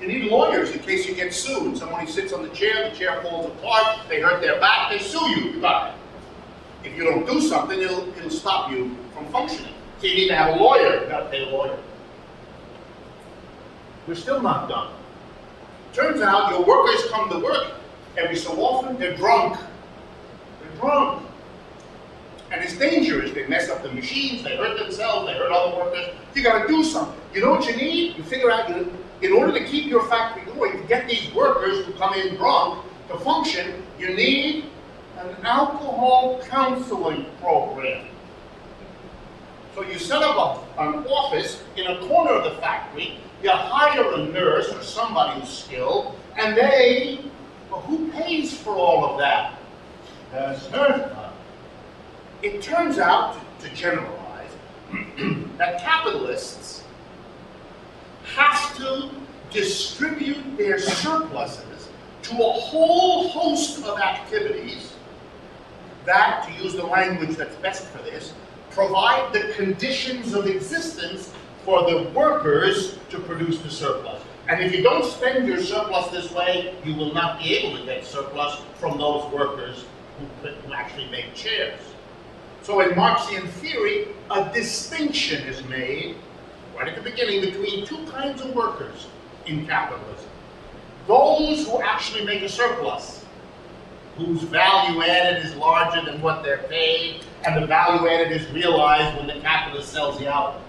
You need lawyers in case you get sued. Someone sits on the chair falls apart, they hurt their back, they sue you. You got it. If you don't do something, it'll stop you from functioning. So you need to have a lawyer. You've got to pay a lawyer. We're still not done. Turns out your workers come to work every so often, they're drunk. They're drunk. And it's dangerous. They mess up the machines, they hurt themselves, they hurt other workers. You got to do something. You know what you need? You figure out, in order to keep your factory going, to get these workers who come in drunk to function, you need an alcohol counseling program. So you set up an office in a corner of the factory, you hire a nurse or somebody who's skilled, and well, who pays for all of that? It turns out, to generalize, that capitalists have to distribute their surpluses to a whole host of activities that, to use the language that's best for this, provide the conditions of existence for the workers to produce the surplus. And if you don't spend your surplus this way, you will not be able to get surplus from those workers who actually make chairs. So in Marxian theory, a distinction is made right at the beginning between two kinds of workers in capitalism. Those who actually make a surplus, whose value added is larger than what they're paid, and the value added is realized when the capitalist sells the output.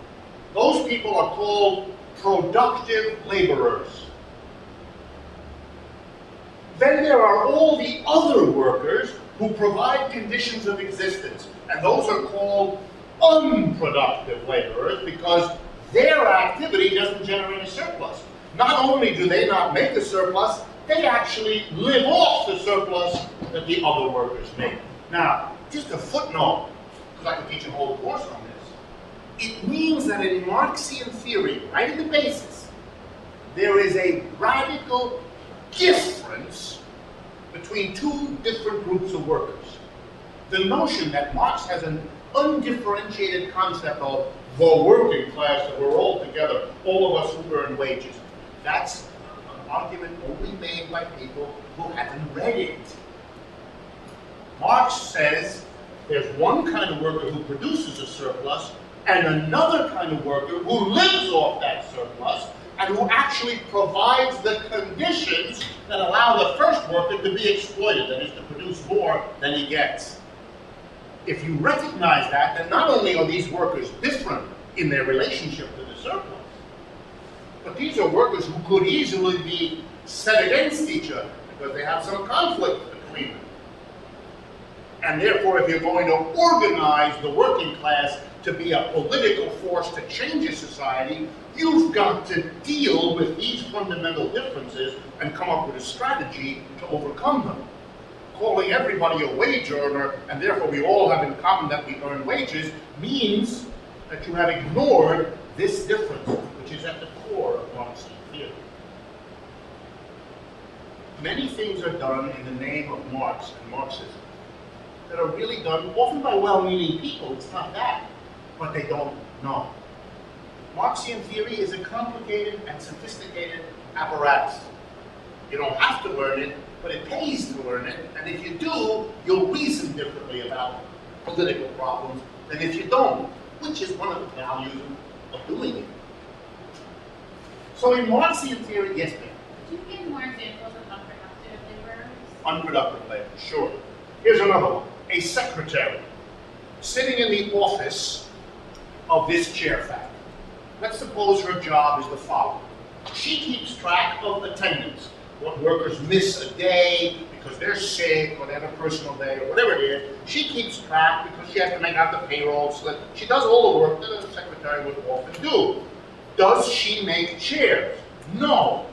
Those people are called productive laborers. Then there are all the other workers who provide conditions of existence, and those are called unproductive laborers because their activity doesn't generate a surplus. Not only do they not make a surplus, they actually live off the surplus that the other workers make. Now, just a footnote, because I could teach a whole course on this. It means that in Marxian theory, right in the basis, there is a radical difference between two different groups of workers. The notion that Marx has an undifferentiated concept of the working class, that we're all together, all of us who earn wages. That's an argument only made by people who haven't read it. Marx says there's one kind of worker who produces a surplus and another kind of worker who lives off that surplus and who actually provides the conditions that allow the first worker to be exploited, that is, to produce more than he gets. If you recognize that, then not only are these workers different in their relationship to the surplus, but these are workers who could easily be set against each other because they have some conflict between them. And therefore, if you're going to organize the working class to be a political force to change a society, you've got to deal with these fundamental differences and come up with a strategy to overcome them. Calling everybody a wage earner, and therefore we all have in common that we earn wages, means that you have ignored this difference, which is at the core of Marxian theory. Many things are done in the name of Marx and Marxism that are really done often by well-meaning people. It's not that, but they don't know. Marxian theory is a complicated and sophisticated apparatus. You don't have to learn it, but it pays to learn it, and if you do, you'll reason differently about political problems than if you don't, which is one of the values of doing it. So in Marxian theory, yes, ma'am? Could you give more examples of unproductive labor? Unproductive labor, sure. Here's another one. A secretary sitting in the office of this chair factory. Let's suppose her job is the following. She keeps track of attendance, what workers miss a day because they're sick or they have a personal day or whatever it is. She keeps track because she has to make out the payroll slip. She does all the work that a secretary would often do. Does she make chairs? No.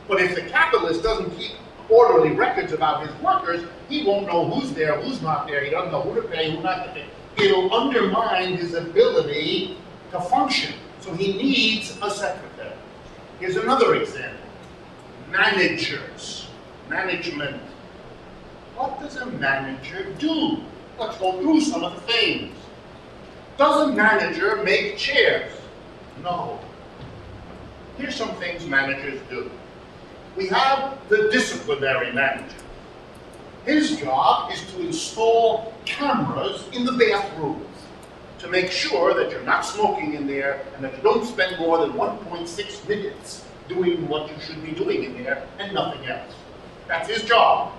But if the capitalist doesn't keep orderly records about his workers, he won't know who's there, who's not there. He doesn't know who to pay, who not to pay. It'll undermine his ability to function. So he needs a secretary. Here's another example. Managers. Management. What does a manager do? Let's go through some of the things. Does a manager make chairs? No. Here's some things managers do. We have the disciplinary manager. His job is to install cameras in the bathrooms to make sure that you're not smoking in there and that you don't spend more than 1.6 minutes doing what you should be doing in there and nothing else. That's his job.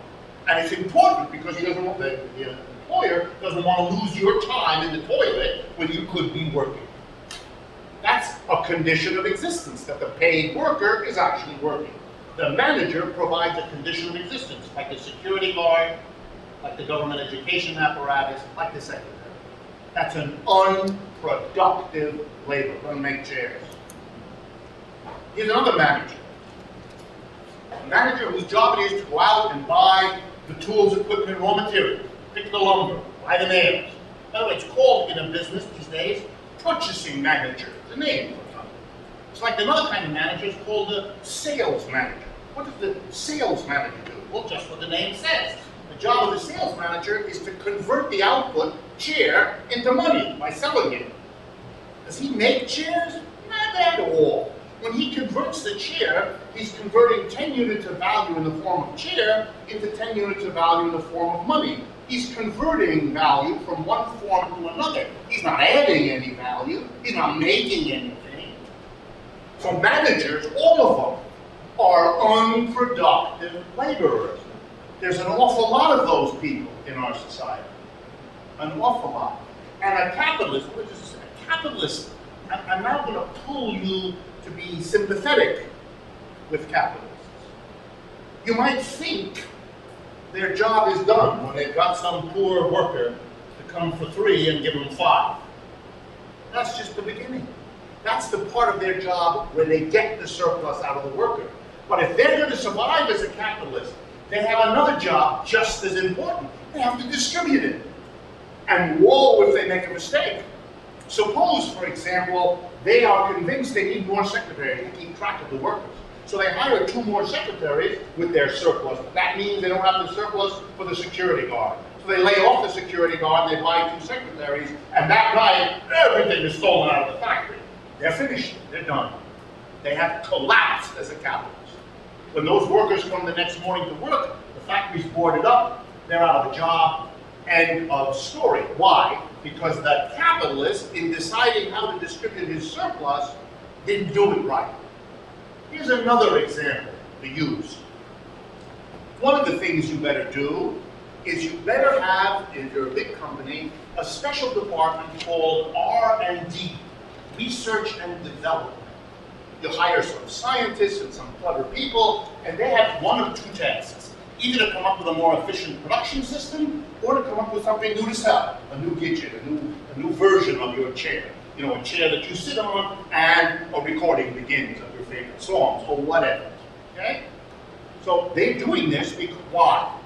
And it's important because he doesn't want the employer doesn't want to lose your time in the toilet when you could be working. That's a condition of existence, that the paid worker is actually working. The manager provides a condition of existence, like the security guard, like the government education apparatus, like the secretary. That's an unproductive labor. Doesn't make chairs. Here's another manager. A manager whose job it is to go out and buy the tools, equipment, raw materials, pick the lumber, buy the nails. By the way, it's called in a business these days purchasing manager. It's a name for something. It's like another kind of manager is called the sales manager. What does the sales manager do? Well, just what the name says. The job of the sales manager is to convert the output chair into money by selling it. Does he make chairs? Not at all. When he converts the chair, he's converting 10 units of value in the form of chair into 10 units of value in the form of money. He's converting value from one form to another. He's not adding any value. He's not making anything. So managers, all of them, are unproductive laborers. There's an awful lot of those people in our society. An awful lot. And a capitalist, which is a capitalist, I'm now going to pull you to be sympathetic with capitalists. You might think their job is done when they've got some poor worker to come for 3 and give them 5. That's just the beginning. That's the part of their job where they get the surplus out of the worker. But if they're going to survive as a capitalist, they have another job just as important. They have to distribute it. And woe if they make a mistake. Suppose, for example, they are convinced they need more secretaries to keep track of the workers. So they hire 2 more secretaries with their surplus. That means they don't have the surplus for the security guard. So they lay off the security guard, they buy 2 secretaries, and that night, everything is stolen out of the factory. They're finished. They're done. They have collapsed as a capitalist. When those workers come the next morning to work, the factory's boarded up, they're out of a job. End of story. Why? Because the capitalist, in deciding how to distribute his surplus, didn't do it right. Here's another example to use. One of the things you better do is you better have, if you're a big company, a special department called R&D, Research and Development. You hire some scientists and some clever people, and they have one of 2 tasks. either to come up with a more efficient production system or to come up with something new to sell, a new gadget, a new version of your chair. You know, a chair that you sit on and a recording begins of your favorite songs or whatever, okay? So they're doing this because, why?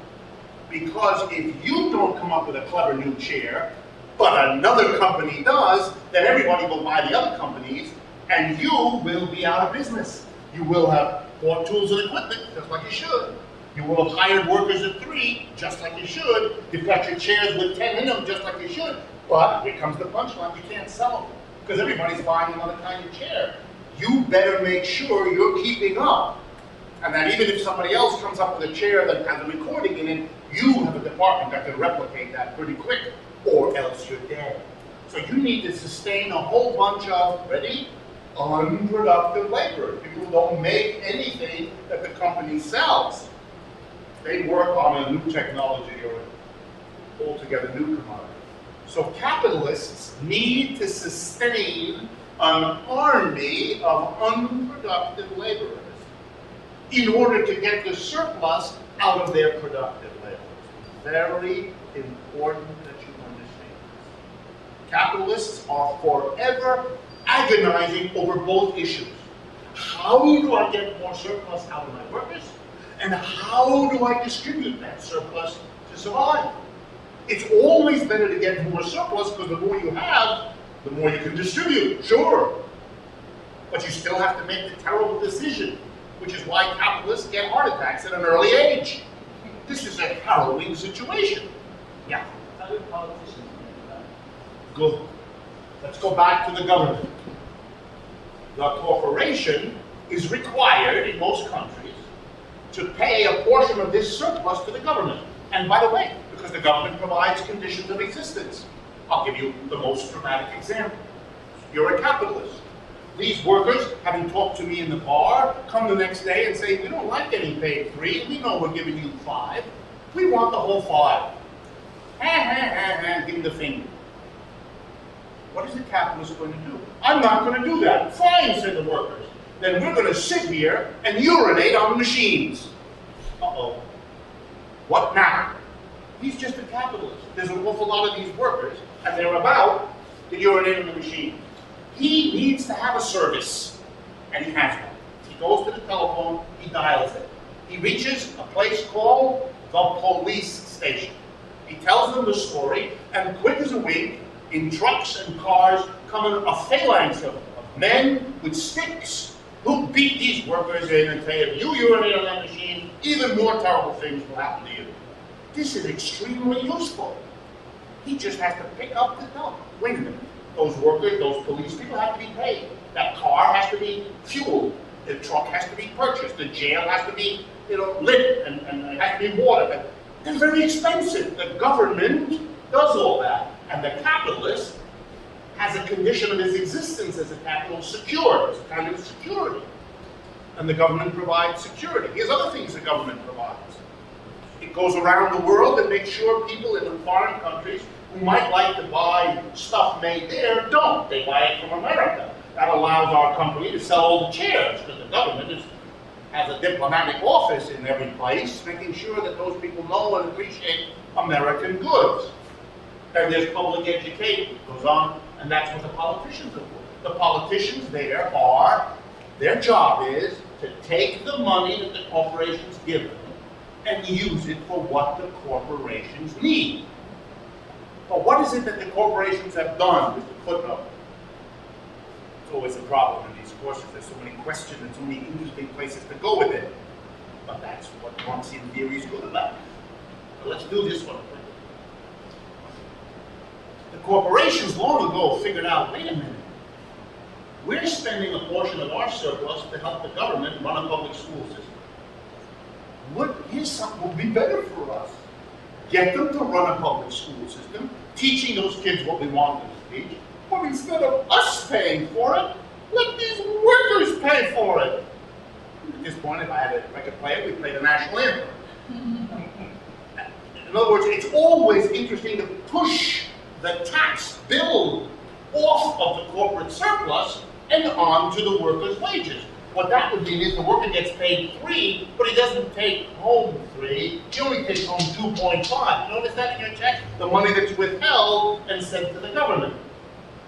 Because if you don't come up with a clever new chair, but another company does, then everybody will buy the other companies and you will be out of business. You will have bought tools and equipment, just like you should. You will have hired workers at 3, just like you should. You've got your chairs with 10 in them, just like you should. But here comes the punchline, you can't sell them because everybody's buying another kind of chair. You better make sure you're keeping up. And that even if somebody else comes up with a chair that has a recording in it, you have a department that can replicate that pretty quick, or else you're dead. So you need to sustain a whole bunch of, ready? Unproductive laborers, people who don't make anything that the company sells. They work on a new technology or an altogether new commodity. So capitalists need to sustain an army of unproductive laborers in order to get the surplus out of their productive laborers. Very important that you understand this. Capitalists are forever agonizing over both issues. How do I get more surplus out of my workers? And how do I distribute that surplus to survive? It's always better to get more surplus because the more you have, the more you can distribute, sure. But you still have to make the terrible decision, which is why capitalists get heart attacks at an early age. This is a harrowing situation. Yeah? How do politicians do that? Good. Let's go back to the government. The corporation is required in most countries to pay a portion of this surplus to the government. And by the way, because the government provides conditions of existence. I'll give you the most dramatic example. You're a capitalist. These workers, having talked to me in the bar, come the next day and say, we don't like getting paid 3, we know we're giving you 5. We want the whole 5. Give them the finger. What is the capitalist going to do? I'm not going to do that. Fine, said the workers. Then we're going to sit here and urinate on the machines. Uh-oh. What now? He's just a capitalist. There's an awful lot of these workers, and they're about to urinate on the machine. He needs to have a service, and he has one. He goes to the telephone, he dials it. He reaches a place called the police station. He tells them the story, and quick as a wink, in trucks and cars, come a phalanx of men with sticks who beat these workers in and say, if you urinate on that machine, even more terrible things will happen to you. This is extremely useful. He just has to pick up the dump. Wait a minute. Those workers, those police people have to be paid. That car has to be fueled. The truck has to be purchased. The jail has to be, lit, and it has to be watered. They're very expensive. The government does all that. And the capitalist has a condition of his existence as a capital secured. It's a kind of security. And the government provides security. Here's other things the government provides. It goes around the world and makes sure people in foreign countries who might like to buy stuff made there don't. They buy it from America. That allows our company to sell all the chairs because the government has a diplomatic office in every place, making sure that those people know and appreciate American goods. And there's public education that goes on, and that's what the politicians are for. The politicians there their job is to take the money that the corporations give them and use it for what the corporations need. But what is it that the corporations have done with the footnote? It's always a problem in these courses. There's so many questions and so many interesting places to go with it. But that's what Marxian theory is good about. So let's do this one. The corporations long ago figured out, wait a minute, we're spending a portion of our surplus to help the government run a public school system. Here's something that would be better for us. Get them to run a public school system, teaching those kids what we want them to teach, but instead of us paying for it, let these workers pay for it. At this point, if I could play it, we'd play the national anthem. In other words, it's always interesting to push the tax bill off of the corporate surplus and on to the workers' wages. what that would mean is the worker gets paid 3, but he doesn't take home 3, he only takes home 2.5. Notice that in your check? The money that's withheld and sent to the government.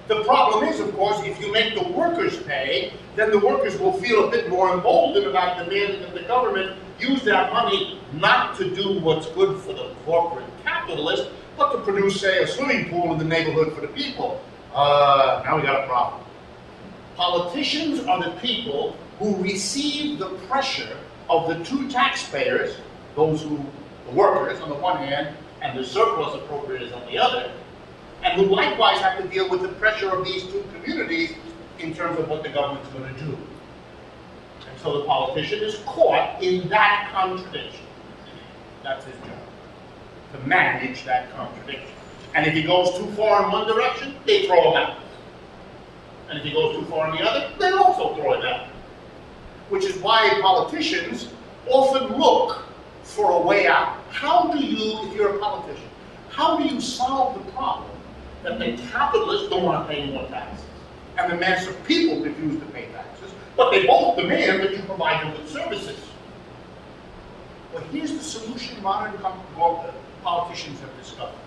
The problem is, of course, if you make the workers pay, then the workers will feel a bit more emboldened about demanding that the government use that money not to do what's good for the corporate capitalist, but to produce, say, a swimming pool in the neighborhood for the people. Now we got a problem. Politicians are the people who receive the pressure of the two taxpayers, the workers on the one hand, and the surplus appropriators on the other, and who likewise have to deal with the pressure of these two communities in terms of what the government's going to do. And so the politician is caught in that contradiction. That's his job, to manage that contradiction. And if he goes too far in one direction, they throw him out. And if he goes too far in the other, they also throw him out. Which is why politicians often look for a way out. How do you, if you're a politician, how do you solve the problem that the capitalists don't want to pay more taxes, and the mass of people refuse to pay taxes, but they both demand that you provide them with services? Well, here's the solution modern politicians have discovered.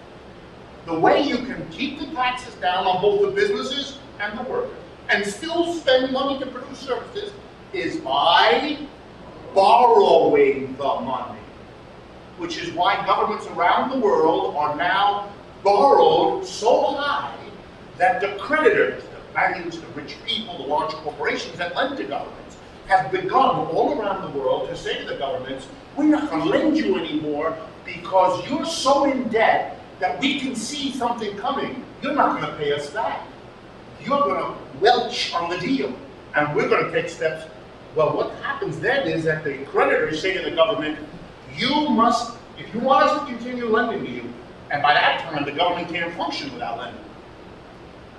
The way you can keep the taxes down on both the businesses and the workers, and still spend money to produce services, is by borrowing the money. Which is why governments around the world are now borrowed so high that the creditors, the banks, the rich people, the large corporations that lend to governments, have begun all around the world to say to the governments, we're not going to lend you anymore because you're so in debt that we can see something coming. You're not going to pay us back. You're going to welch on the deal, and we're going to take steps. Well, what happens then is that the creditors say to the government, you must, if you want us to continue lending to you, and by that time the government can't function without lending.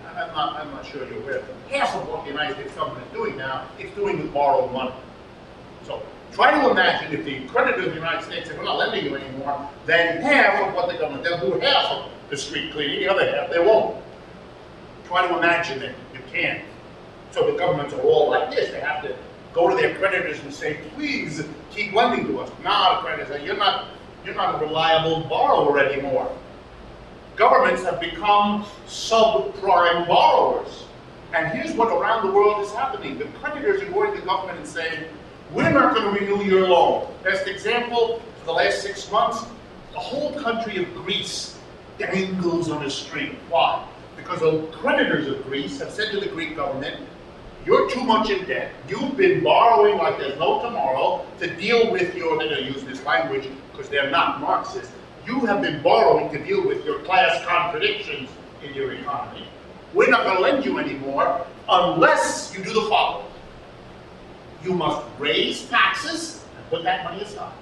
I'm not sure you're aware. Half of what the United States government is doing now, it's doing with borrowed money. So try to imagine if the creditors of the United States say, we're not lending you anymore, then half of what the government, they'll do half of the street cleaning, the other half they won't. Try to imagine it. You can't. So the governments are all like this. They have to go to their creditors and say, please keep lending to us. Now the creditors say, you're not a reliable borrower anymore. Governments have become subprime borrowers. And here's what around the world is happening. The creditors are going to the government and saying, we're not going to renew your loan. Best example, for the last 6 months, the whole country of Greece dangles on a string. Why? Because the creditors of Greece have said to the Greek government, you're too much in debt. You've been borrowing like there's no tomorrow to deal with your, I'm going to use this language because they're not Marxist, you have been borrowing to deal with your class contradictions in your economy. We're not going to lend you anymore unless you do the following. You must raise taxes and put that money aside.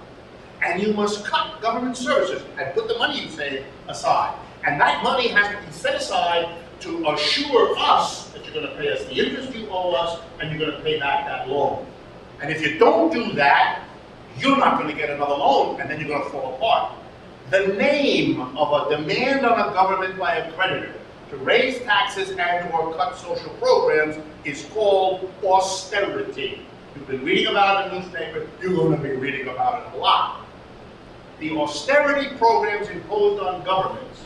And you must cut government services and put the money you save aside. And that money has to be set aside to assure us that you're going to pay us the interest you owe us and you're going to pay back that loan. And if you don't do that, you're not going to get another loan and then you're going to fall apart. The name of a demand on a government by a creditor to raise taxes and or cut social programs is called austerity. You've been reading about it in the newspaper, you're going to be reading about it a lot. The austerity programs imposed on governments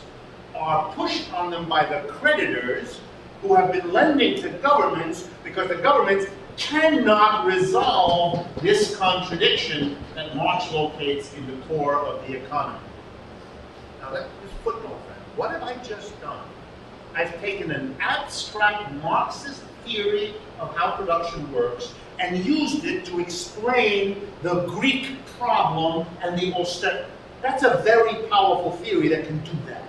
are pushed on them by the creditors who have been lending to governments because the governments cannot resolve this contradiction that Marx locates in the core of the economy. Now let's footnote that. What have I just done? I've taken an abstract Marxist theory of how production works and used it to explain the Greek problem and the austerity. That's a very powerful theory that can do that.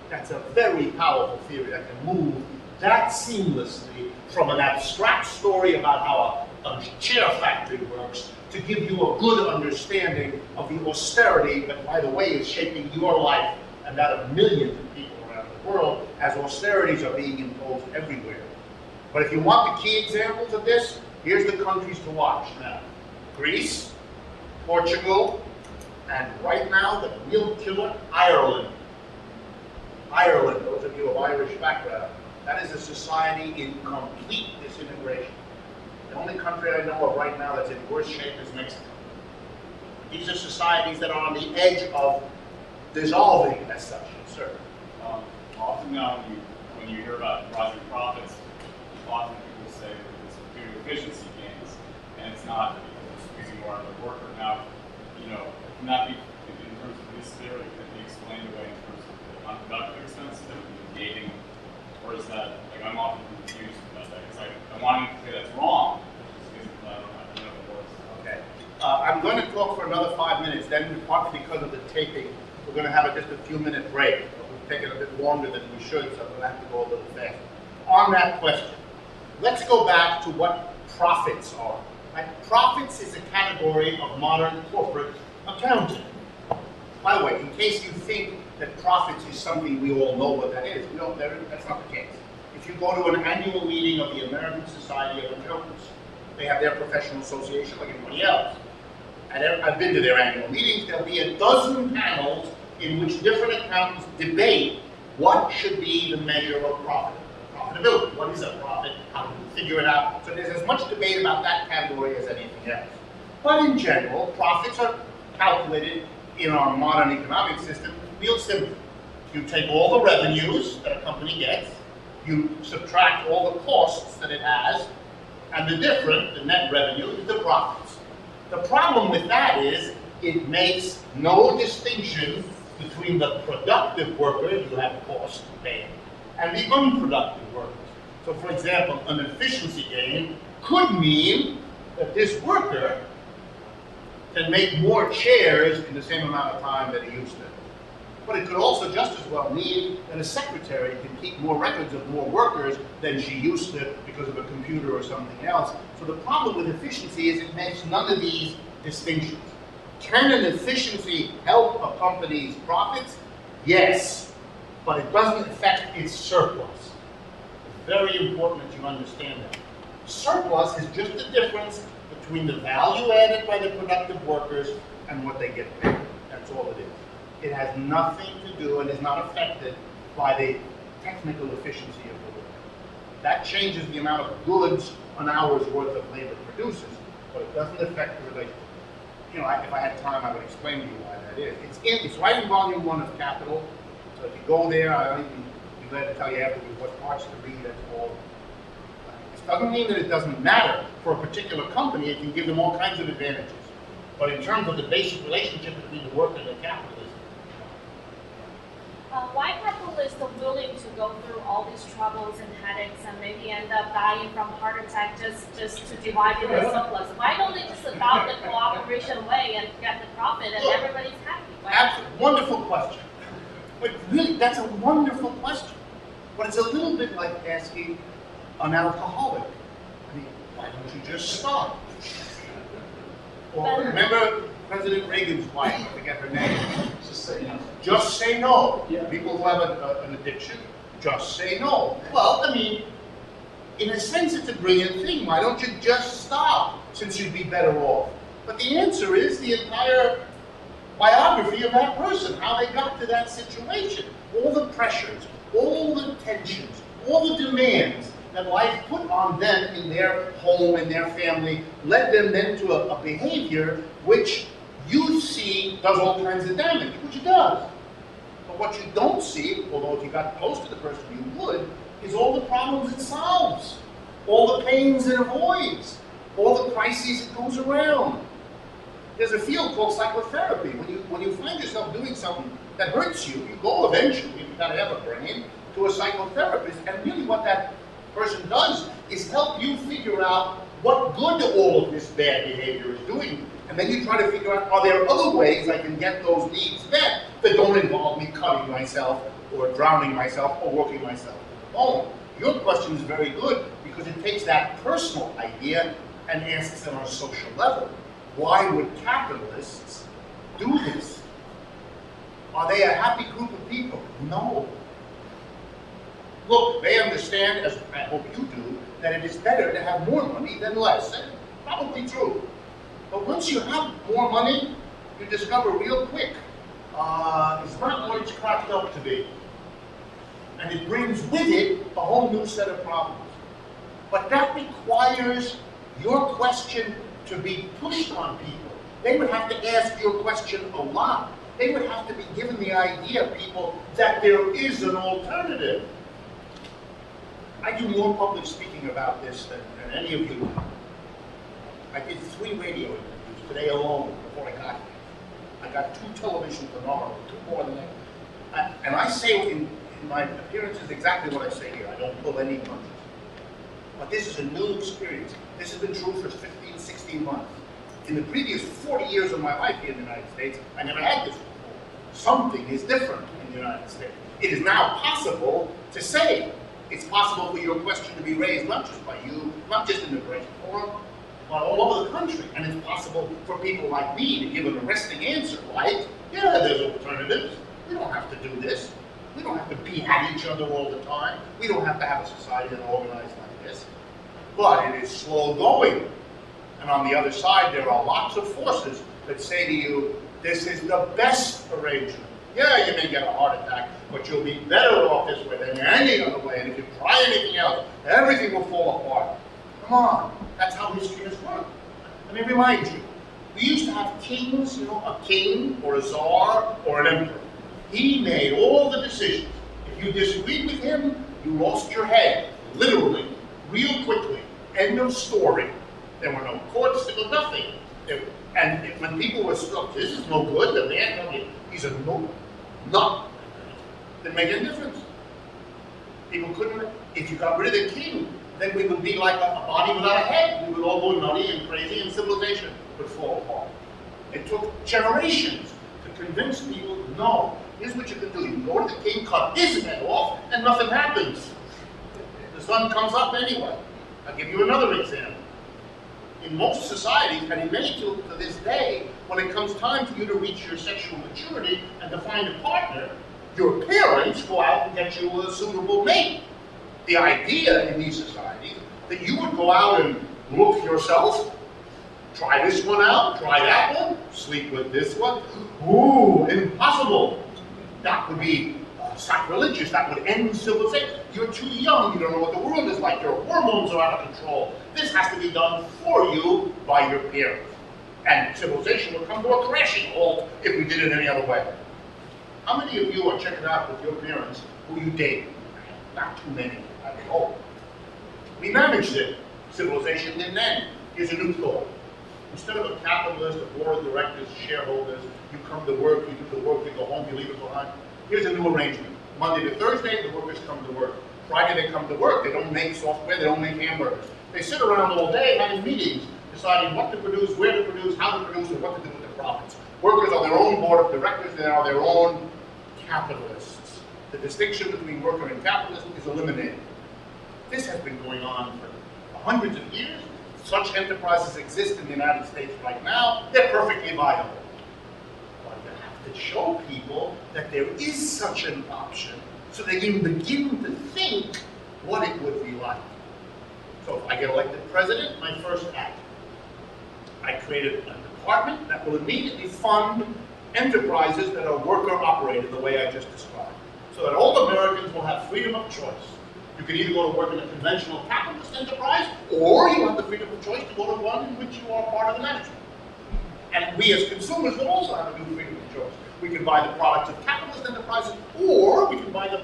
That's a very powerful theory that can move that seamlessly from an abstract story about how a chair factory works to give you a good understanding of the austerity that, by the way, is shaping your life and that of millions of people around the world as austerities are being imposed everywhere. But if you want the key examples of this, here's the countries to watch now. Greece, Portugal, and right now the real killer, Ireland. Ireland, those of you of Irish background, that is a society in complete disintegration. The only country I know of right now that's in worse shape is Mexico. These are societies that are on the edge of dissolving as such. Sir. Often now when you hear about rising profits, often people say that it's due to efficiency gains, and it's not because it's squeezing more out of the worker. Now, can that be, in terms of this theory, can it be explained away in terms of the unproductive expenses that would be negating, or is that, like, I'm often confused about that, because I'm wanting to say that's wrong, just because I don't know the words. Okay. I'm going to talk for another 5 minutes, then partly because of the taping, we're going to have just a few-minute break. We've taken a bit longer than we should, so we're going to have to go a little faster. On that question, let's go back to what profits are. Right? Profits is a category of modern corporate accounting. By the way, in case you think that profits is something we all know what that is, no, that's not the case. If you go to an annual meeting of the American Society of Accountants, they have their professional association like anybody else. And I've been to their annual meetings. There'll be a dozen panels in which different accountants debate what should be the measure of profitability. What is a profit? How do we figure it out? So there's as much debate about that category as anything else. But in general, profits are calculated in our modern economic system real simple. You take all the revenues that a company gets, you subtract all the costs that it has, and the difference, the net revenue, is the profits. The problem with that is it makes no distinction between the productive workers, who have costs to pay, and the unproductive workers. So for example, an efficiency gain could mean that this worker can make more chairs in the same amount of time that he used to. But it could also just as well mean that a secretary can keep more records of more workers than she used to because of a computer or something else. So the problem with efficiency is it makes none of these distinctions. Can an efficiency help a company's profits? Yes, but it doesn't affect its surplus. It's very important that you understand that. Surplus is just the difference between the value added by the productive workers and what they get paid. That's all it is. It has nothing to do and is not affected by the technical efficiency of the work. That changes the amount of goods an hour's worth of labor produces, but it doesn't affect the relationship. If I had time, I would explain to you why that is. It's right in volume 1 of Capital. So if you go there, I'll even be glad to tell you afterwards what parts to read. That's all. It doesn't mean that it doesn't matter for a particular company. It can give them all kinds of advantages. But in terms of the basic relationship between the worker and the capitalist, why capitalists are willing to go through all these troubles and headaches and maybe end up dying from heart attack just to divide in the surplus? Why don't they just adopt the cooperation way and get the profit and everybody's happy? Absolutely. Wonderful question. But really, that's a wonderful question. But it's a little bit like asking an alcoholic, why don't you just stop? Or remember President Reagan's wife, I forget her name. Just say no. Just say no. Yeah. People who have an addiction, just say no. Well, in a sense, it's a brilliant thing. Why don't you just stop, since you'd be better off? But the answer is the entire biography of that person, how they got to that situation. All the pressures, all the tensions, all the demands that life put on them in their home and their family led them then to a behavior which you see does all kinds of damage, which it does. But what you don't see, although if you got close to the person you would, is all the problems it solves, all the pains it avoids, all the crises it goes around. There's a field called psychotherapy. When you find yourself doing something that hurts you, you go eventually, you've got to have a brain, to a psychotherapist, and really what that person does is help you figure out what good all of this bad behavior is doing. And then you try to figure out, are there other ways I can get those needs met that don't involve me cutting myself or drowning myself or working myself to the bone? Your question is very good because it takes that personal idea and asks it on a social level. Why would capitalists do this? Are they a happy group of people? No. Look, they understand, as I hope you do, that it is better to have more money than less. That's probably true. But once you have more money, you discover real quick, it's not what it's cracked up to be. And it brings with it a whole new set of problems. But that requires your question to be pushed on people. They would have to ask your question a lot. They would have to be given the idea, people, that there is an alternative. I do more public speaking about this than any of you do. I did 3 radio interviews today alone before I got here. I got 2 television tomorrow, 2 more than that. And I say in my appearances exactly what I say here. I don't pull any punches. But this is a new experience. This has been true for 15, 16 months. In the previous 40 years of my life here in the United States, I never had this before. Something is different in the United States. It is now possible to say. It's possible for your question to be raised not just by you, not just in the British forum, but all over the country. And it's possible for people like me to give an arresting answer, like, yeah, there's alternatives. We don't have to do this. We don't have to be at each other all the time. We don't have to have a society that organized like this. But it is slow going. And on the other side, there are lots of forces that say to you, this is the best arrangement. Yeah, you may get a heart attack, but you'll be better off this way than any other way. And if you try anything else, everything will fall apart. Come on, that's how history has worked. Let me remind you, we used to have kings, you know, a king or a czar or an emperor. He made all the decisions. If you disagreed with him, you lost your head, literally, real quickly. End of story. There were no courts, there was nothing. And when people were struck, this is no good, the man, he's a no, nut. Didn't make any difference. People couldn't, if you got rid of the king, then we would be like a body without a head. We would all go nutty and crazy and civilization would fall apart. It took generations to convince people, no, here's what you can do. You can go to the king, cut his head off, and nothing happens. The sun comes up anyway. I'll give you another example. In most societies, and in many to this day, when it comes time for you to reach your sexual maturity and to find a partner, your parents go out and get you a suitable mate. The idea in these societies that you would go out and look yourself, try this one out, try that one, sleep with this one. Ooh, impossible. That would be sacrilegious. That would end civilization. You're too young. You don't know what the world is like. Your hormones are out of control. This has to be done for you by your parents. And civilization would come to a crashing halt if we did it any other way. How many of you are checking out with your parents who you date? Not too many, I would hope. We managed it. Civilization didn't end. Here's a new thought. Instead of a capitalist, a board of directors, shareholders, you come to work, you do the work, you go home, you leave it behind. Here's a new arrangement. Monday to Thursday, the workers come to work. Friday, they come to work. They don't make software, they don't make hamburgers. They sit around all day having meetings, deciding what to produce, where to produce, how to produce, and what to do with the profits. Workers are their own board of directors, they are their own capitalists. The distinction between worker and capitalist is eliminated. This has been going on for hundreds of years. Such enterprises exist in the United States right now. They're perfectly viable. But you have to show people that there is such an option so they can begin to think what it would be like. So if I get elected president, my first act, I created a department that will immediately fund enterprises that are worker-operated the way I just described, so that all Americans will have freedom of choice. You can either go to work in a conventional capitalist enterprise, or you have the freedom of choice to go to one in which you are part of the management. And we as consumers will also have a new freedom of choice. We can buy the products of capitalist enterprises, or we can buy the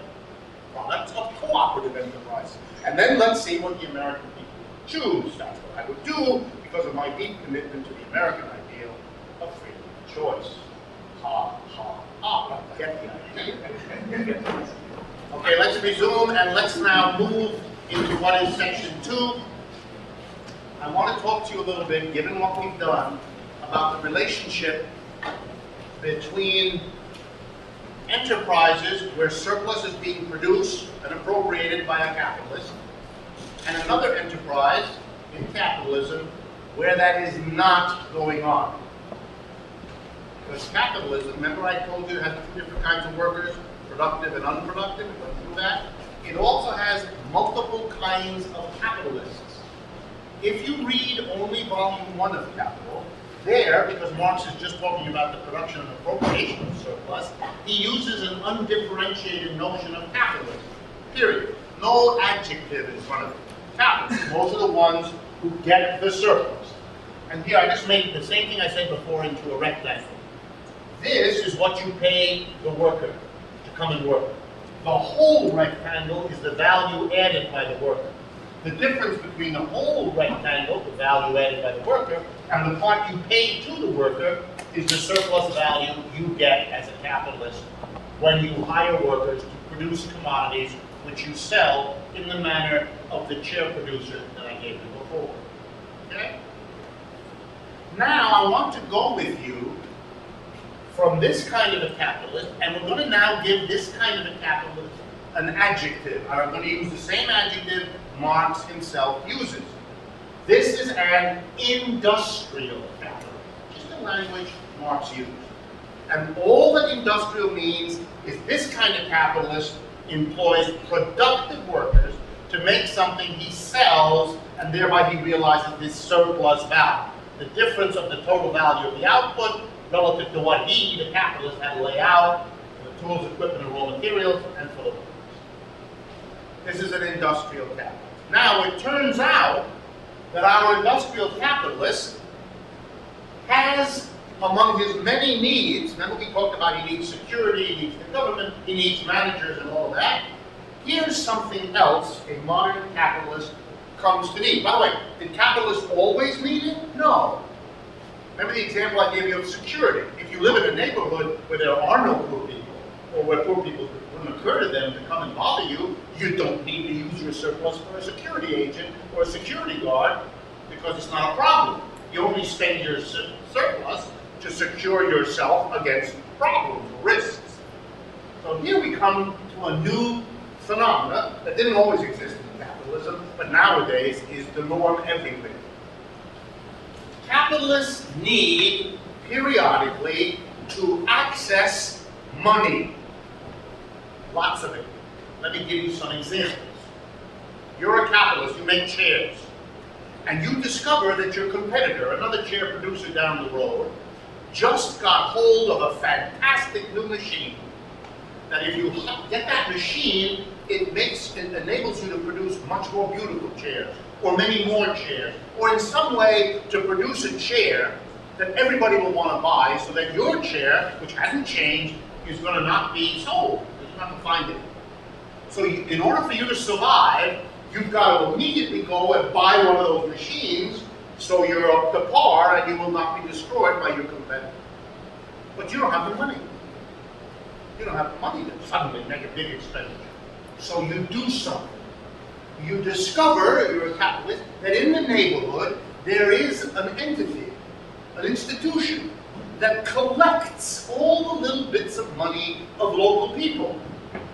products of cooperative enterprises. And then let's see what the American people choose. That's what I would do because of my deep commitment to the American ideal of freedom of choice. Ha, ha, ha. Get the idea. Okay, let's resume and let's now move into what is section 2. I want to talk to you a little bit, given what we've done, about the relationship between enterprises where surplus is being produced and appropriated by a capitalist, and another enterprise in capitalism where that is not going on. Because capitalism, remember I told you, has 2 different kinds of workers, productive and unproductive, we went through that. It also has multiple kinds of capitalists. If you read only volume 1 of Capital, there, because Marx is just talking about the production and appropriation of surplus, he uses an undifferentiated notion of capitalism, period. No adjective in front of it. Capitalism, those are the ones who get the surplus. And here I just made the same thing I said before into a rectangle. This is what you pay the worker to come and work. The whole rectangle is the value added by the worker. The difference between the whole rectangle, the value added by the worker, and the part you pay to the worker is the surplus value you get as a capitalist when you hire workers to produce commodities which you sell in the manner of the chair producer that I gave you before. Okay? Now I want to go with you from this kind of a capitalist, and we're going to now give this kind of a capitalist an adjective. And I'm going to use the same adjective Marx himself uses. This is an industrial capitalist, just the language Marx used. And all that industrial means is this kind of capitalist employs productive workers to make something he sells, and thereby he realizes this surplus value. The difference of the total value of the output relative to what he, the capitalist, had to lay out for the tools, equipment, and raw materials, and for the workers. This is an industrial capitalist. Now, it turns out that our industrial capitalist has, among his many needs, remember we talked about he needs security, he needs the government, he needs managers and all that. Here's something else a modern capitalist comes to need. By the way, did capitalists always need it? No. Remember the example I gave you of security. If you live in a neighborhood where there are no poor people, or where poor people wouldn't occur to them to come and bother you, you don't need to use your surplus for a security agent or a security guard because it's not a problem. You only spend your surplus to secure yourself against problems, risks. So here we come to a new phenomena that didn't always exist in capitalism, but nowadays is the norm everywhere. Capitalists need periodically to access money. Lots of it. Let me give you some examples. You're a capitalist, you make chairs, and you discover that your competitor, another chair producer down the road, just got hold of a fantastic new machine that if you get that machine, it enables you to produce much more beautiful chairs, or many more chairs, or in some way to produce a chair that everybody will want to buy so that your chair, which hasn't changed, is going to not be sold. You're not going to find it. So in order for you to survive, you've got to immediately go and buy one of those machines so you're up to par and you will not be destroyed by your competitor. But you don't have the money. You don't have the money to suddenly make a big expenditure. So you do something. You discover, you're a capitalist, that in the neighborhood there is an entity, an institution, that collects all the little bits of money of local people.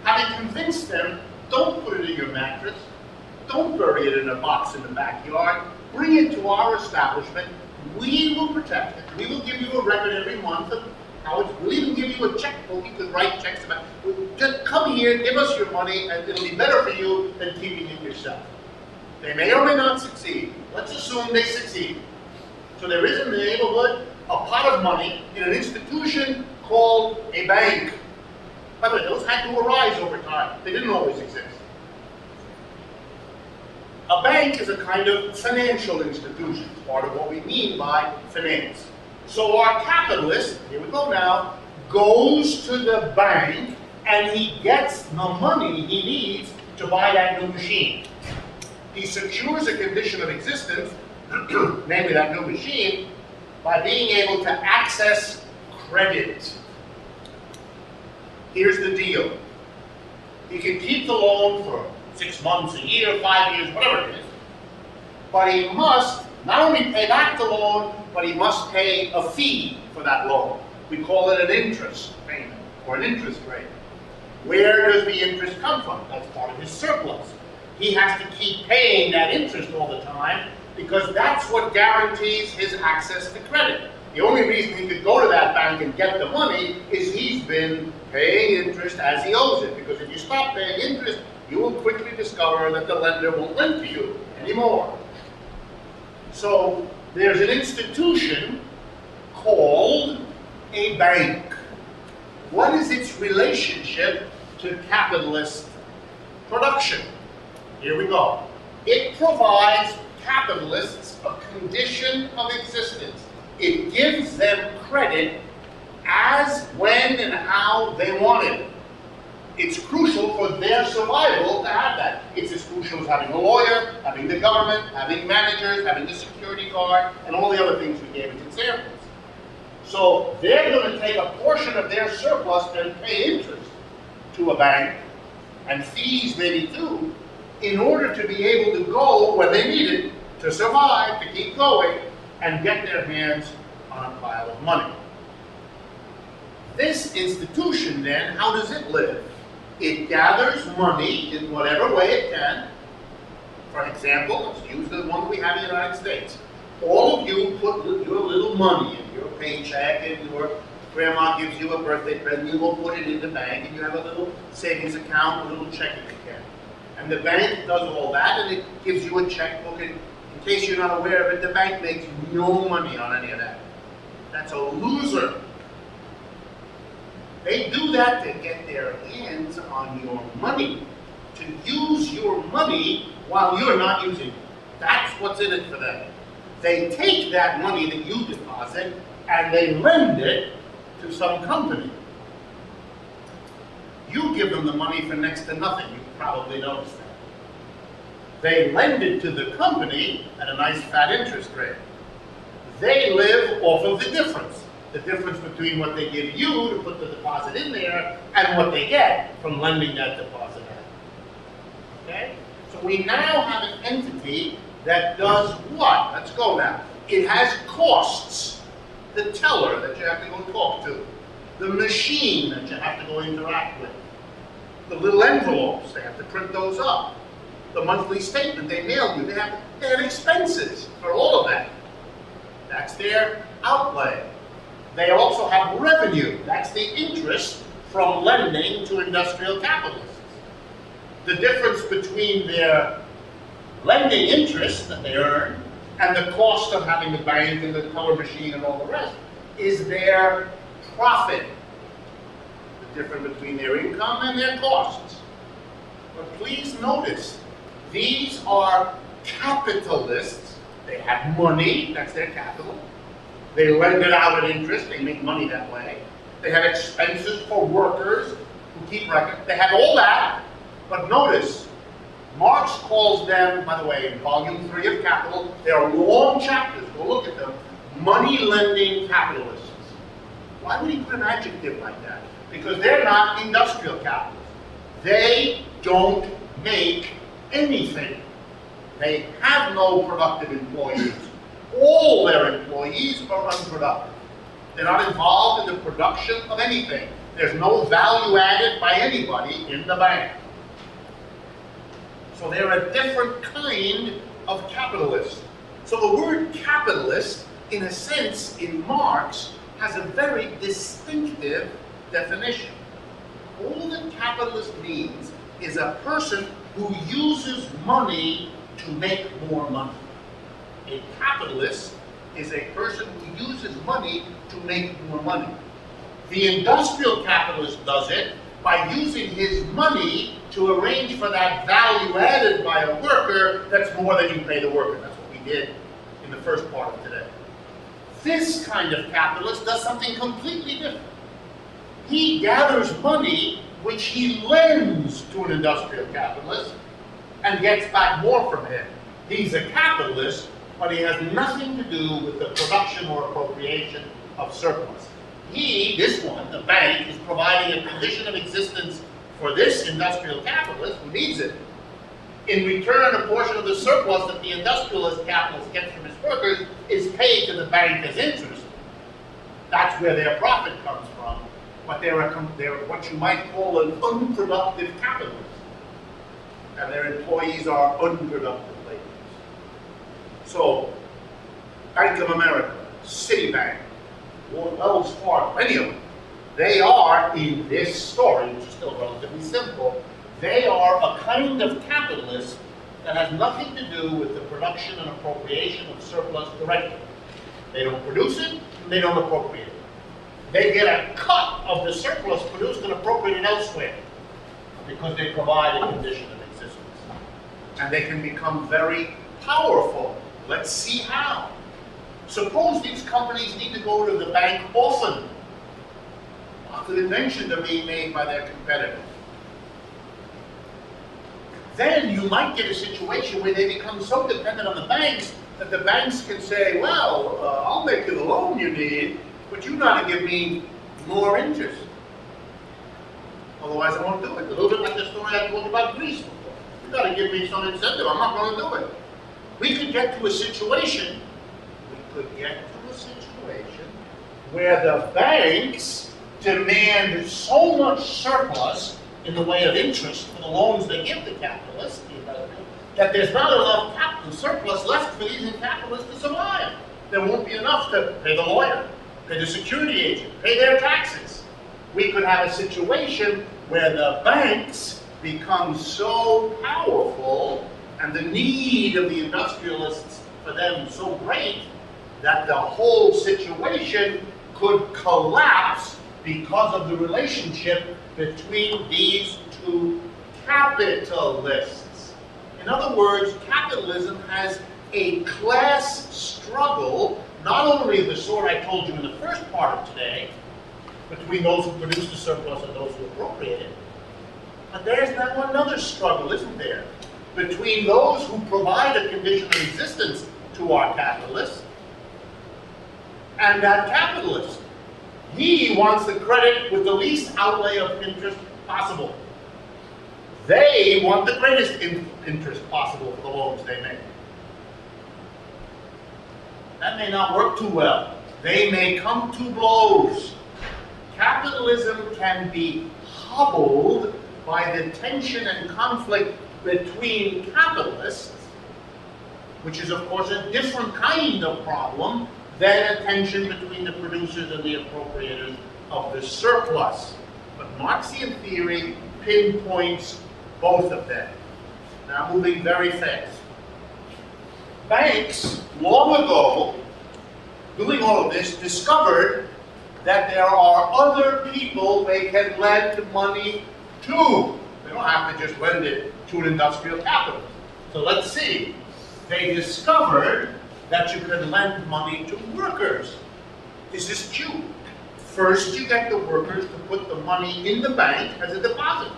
Having convinced them, don't put it in your mattress, don't bury it in a box in the backyard, bring it to our establishment, we will protect it. We will give you a record every month of how it's, we'll even give you a checkbook, you can write checks about it. Just come here, give us your money, and it'll be better for you than keeping it yourself. They may or may not succeed. Let's assume they succeed. So there is in the neighborhood a pot of money in an institution called a bank. By the way, those had to arise over time. They didn't always exist. A bank is a kind of financial institution, part of what we mean by finance. So our capitalist, here we go now, goes to the bank and he gets the money he needs to buy that new machine. He secures a condition of existence, namely that new machine, by being able to access credit. Here's the deal. He can keep the loan for 6 months, a year, 5 years, whatever it is, but he must not only pay back the loan, but he must pay a fee for that loan. We call it an interest payment, or an interest rate. Where does the interest come from? That's part of his surplus. He has to keep paying that interest all the time, because that's what guarantees his access to credit. The only reason he could go to that bank and get the money is he's been paying interest as he owes it, because if you stop paying interest, you will quickly discover that the lender won't lend to you anymore. So there's an institution called a bank. What is its relationship to capitalist production? Here we go. It provides capitalists a condition of existence. It gives them credit as, when, and how they want it. It's crucial for their survival to have that. It's as crucial as having a lawyer, having the government, having managers, having the security guard, and all the other things we gave as examples. So they're going to take a portion of their surplus and pay interest to a bank, and fees maybe too, in order to be able to go when they need it, to survive, to keep going, and get their hands on a pile of money. This institution then, how does it live? It gathers money in whatever way it can. For example, let's use the one we have in the United States. All of you put your little money in your paycheck, and your grandma gives you a birthday present, you go put it in the bank, and you have a little savings account, a little checking account. And the bank does all that, and it gives you a checkbook, and in case you're not aware of it, the bank makes no money on any of that. That's a loser. They do that to get their hands on your money, to use your money while you're not using it. That's what's in it for them. They take that money that you deposit and they lend it to some company. You give them the money for next to nothing. You probably noticed that. They lend it to the company at a nice fat interest rate. They live off of the difference. The difference between what they give you to put the deposit in there and what they get from lending that deposit out. Okay? So we now have an entity that does what? Let's go now. It has costs. The teller that you have to go talk to. The machine that you have to go interact with. The little envelopes, they have to print those up. The monthly statement they mail you, they have expenses for all of that. That's their outlay. They also have revenue. That's the interest from lending to industrial capitalists. The difference between their lending interest that they earn and the cost of having the bank and the teller machine and all the rest is their profit. The difference between their income and their costs. But please notice, these are capitalists. They have money, that's their capital. They lend it out at interest, they make money that way. They have expenses for workers who keep record. They have all that, but notice, Marx calls them, by the way, in volume 3 of Capital, they are long chapters, go look at them, money-lending capitalists. Why would he put an adjective like that? Because they're not industrial capitalists. They don't make anything. They have no productive employees. All their employees are unproductive. They're not involved in the production of anything. There's no value added by anybody in the bank. So they're a different kind of capitalist. So the word capitalist, in a sense, in Marx, has a very distinctive definition. All that capitalist means is a person who uses money to make more money. A capitalist is a person who uses money to make more money. The industrial capitalist does it by using his money to arrange for that value added by a worker that's more than you pay the worker. That's what we did in the first part of today. This kind of capitalist does something completely different. He gathers money which he lends to an industrial capitalist and gets back more from him. He's a capitalist, but he has nothing to do with the production or appropriation of surplus. He, this one, the bank, is providing a condition of existence for this industrial capitalist who needs it. In return, a portion of the surplus that the industrialist capitalist gets from his workers is paid to the bank as interest. That's where their profit comes from. But they're what you might call an unproductive capitalist. And their employees are unproductive laborers. So, Bank of America, Citibank, Wells Fargo, any of them, they are, in this story, which is still relatively simple, they are a kind of capitalist that has nothing to do with the production and appropriation of surplus directly. They don't produce it, and they don't appropriate it. They get a cut of the surplus produced and appropriated elsewhere because they provide a condition of existence. And they can become very powerful. Let's see how. Suppose these companies need to go to the bank often after inventions are being made by their competitors. Then you might get a situation where they become so dependent on the banks that the banks can say, well, I'll make you the loan you need, but you got to give me more interest. Otherwise I won't do it. A little bit like the story I told you about Greece before. You got to give me some incentive, I'm not going to do it. We could get to a situation where the banks demand so much surplus in the way of interest for the loans they give the capitalists that there's not enough capital surplus left for these capitalists to survive. There won't be enough to pay the lawyer, pay the security agent, pay their taxes. We could have a situation where the banks become so powerful and the need of the industrialists for them so great that the whole situation could collapse because of the relationship between these two capitalists. In other words, capitalism has a class struggle, not only the sort I told you in the first part of today, between those who produce the surplus and those who appropriate it, but there's now another struggle, isn't there, between those who provide a condition of existence to our capitalists and that capitalist. He wants the credit with the least outlay of interest possible. They want the greatest interest possible for the loans they make. That may not work too well. They may come to blows. Capitalism can be hobbled by the tension and conflict between capitalists, which is of course a different kind of problem than a tension between the producers and the appropriators of the surplus. But Marxian theory pinpoints both of them. Now moving very fast. Banks, long ago, doing all of this, discovered that there are other people they can lend money to. They don't have to just lend it to an industrial capitalist. So let's see. They discovered that you can lend money to workers. This is cute. First, you get the workers to put the money in the bank as a deposit.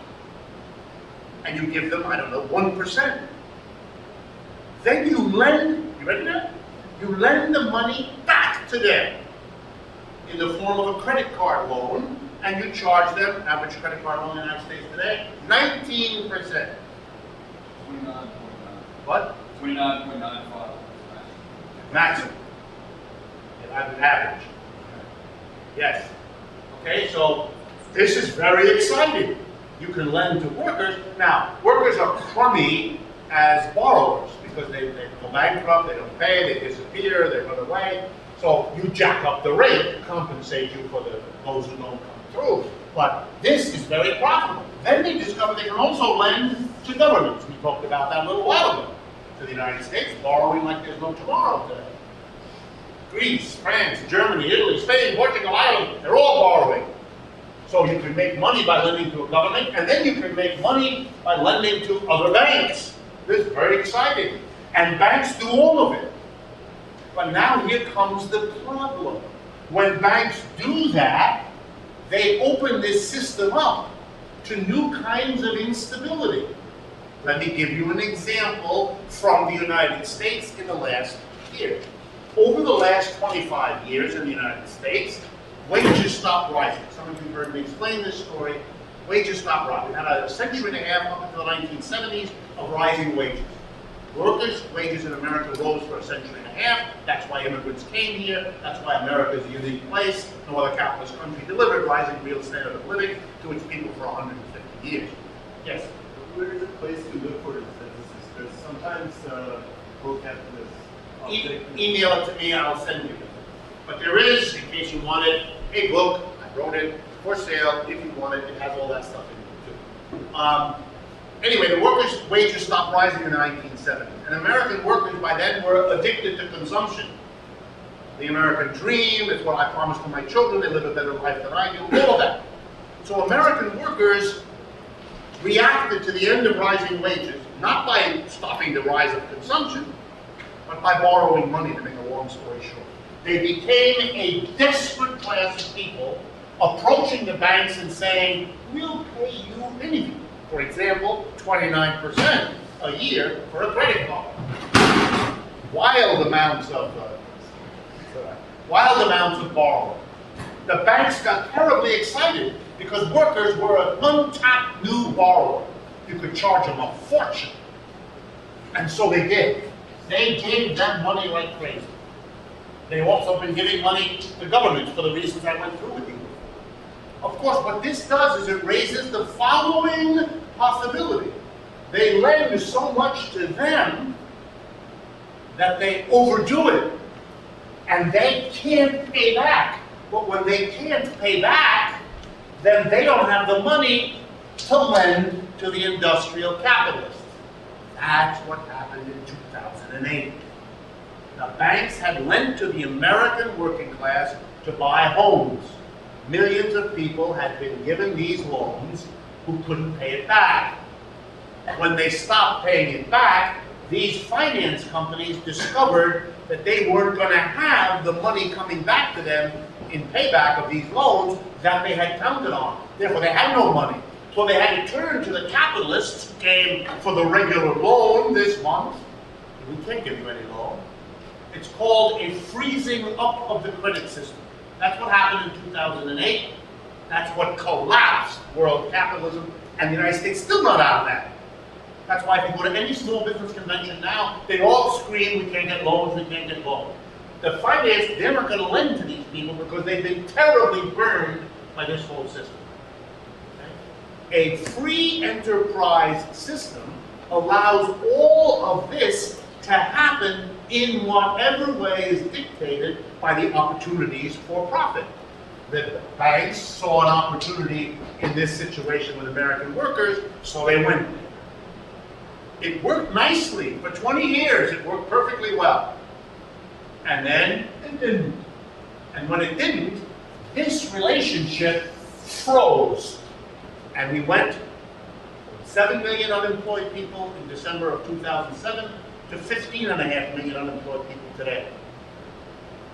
And you give them, I don't know, 1%. Then you lend, you ready now? You lend the money back to them in the form of a credit card loan, and you charge them, average credit card loan in the United States today, 19%. 29.9. What? 29.95. Maximum. Average. Yes. Okay, so this is very exciting. You can lend to workers. Now, workers are crummy as borrowers because they go bankrupt, they don't pay, they disappear, they run away. So you jack up the rate to compensate you for those who don't come through. But this is very profitable. Then they discover they can also lend to governments. We talked about that a little while ago. To the United States, borrowing like there's no tomorrow today. Greece, France, Germany, Italy, Spain, Portugal, Ireland, they're all borrowing. So you can make money by lending to a government, and then you can make money by lending to other banks. This is very exciting. And banks do all of it. But now here comes the problem. When banks do that, they open this system up to new kinds of instability. Let me give you an example from the United States in the last year. Over the last 25 years in the United States, wages stopped rising. Some of you heard me explain this story. Wages stopped rising. We had a century and a half up until the 1970s of rising wages. Workers' wages in America rose for a century and a half. That's why immigrants came here. That's why America is a unique place. No other capitalist country delivered rising real standard of living to its people for 150 years. Yes? Where is the place to look for the statistics? Because sometimes both capitalists Email it to me and I'll send you. But there is, in case you want it, a book. I wrote it for sale. If you want it, it has all that stuff in it too. Anyway, the workers' wages stopped rising in the 1970s. And American workers by then were addicted to consumption. The American dream is what I promised to my children. They live a better life than I do. All of that. So American workers reacted to the end of rising wages, not by stopping the rise of consumption, but by borrowing money, to make a long story short. They became a desperate class of people approaching the banks and saying, we'll pay you anything. For example, 29% a year for a credit card. Wild amounts of borrowing. The banks got terribly excited because workers were an untapped new borrower. You could charge them a fortune. And so they did. They gave them money like crazy. They've also been giving money to governments for the reasons I went through with you. Of course, what this does is it raises the following possibility. They lend so much to them that they overdo it, and they can't pay back. But when they can't pay back, then they don't have the money to lend to the industrial capitalists. That's what happened in 2008. The banks had lent to the American working class to buy homes. Millions of people had been given these loans who couldn't pay it back. When they stopped paying it back, these finance companies discovered that they weren't going to have the money coming back to them in payback of these loans that they had counted on. Therefore, they had no money. So they had to turn to the capitalists who came for the regular loan this month. We can't give you any loan. It's called a freezing up of the credit system. That's what happened in 2008. That's what collapsed world capitalism, and the United States still not out of that. That's why if you go to any small business convention now, they all scream, we can't get loans, we can't get loans. The finance, they're not going to lend to these people because they've been terribly burned by this whole system. Okay? A free enterprise system allows all of this to happen in whatever way is dictated by the opportunities for profit. The banks saw an opportunity in this situation with American workers, so they went. It worked nicely. For 20 years, it worked perfectly well. And then it didn't. And when it didn't, this relationship froze. And we went from 7 million unemployed people in December of 2007 to 15.5 million unemployed people today.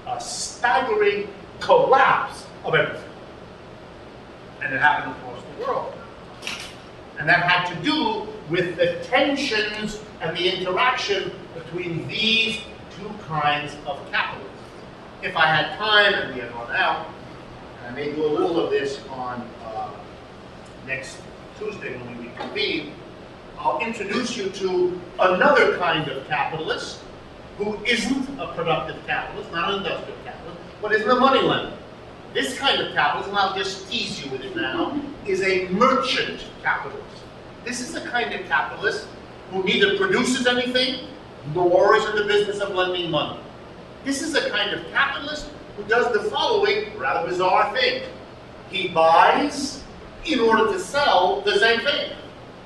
A staggering collapse of everything. And it happened across the world. And that had to do with the tensions and the interaction between these two kinds of capitalism. If I had time, and we have run out, and I may do a little of this on next Tuesday when we reconvene, I'll introduce you to another kind of capitalist who isn't a productive capitalist, not an industrial capitalist, but isn't a money lender. This kind of capitalist, and I'll just tease you with it now, is a merchant capitalist. This is the kind of capitalist who neither produces anything nor is in the business of lending money. This is the kind of capitalist who does the following rather bizarre thing. He buys in order to sell the same thing.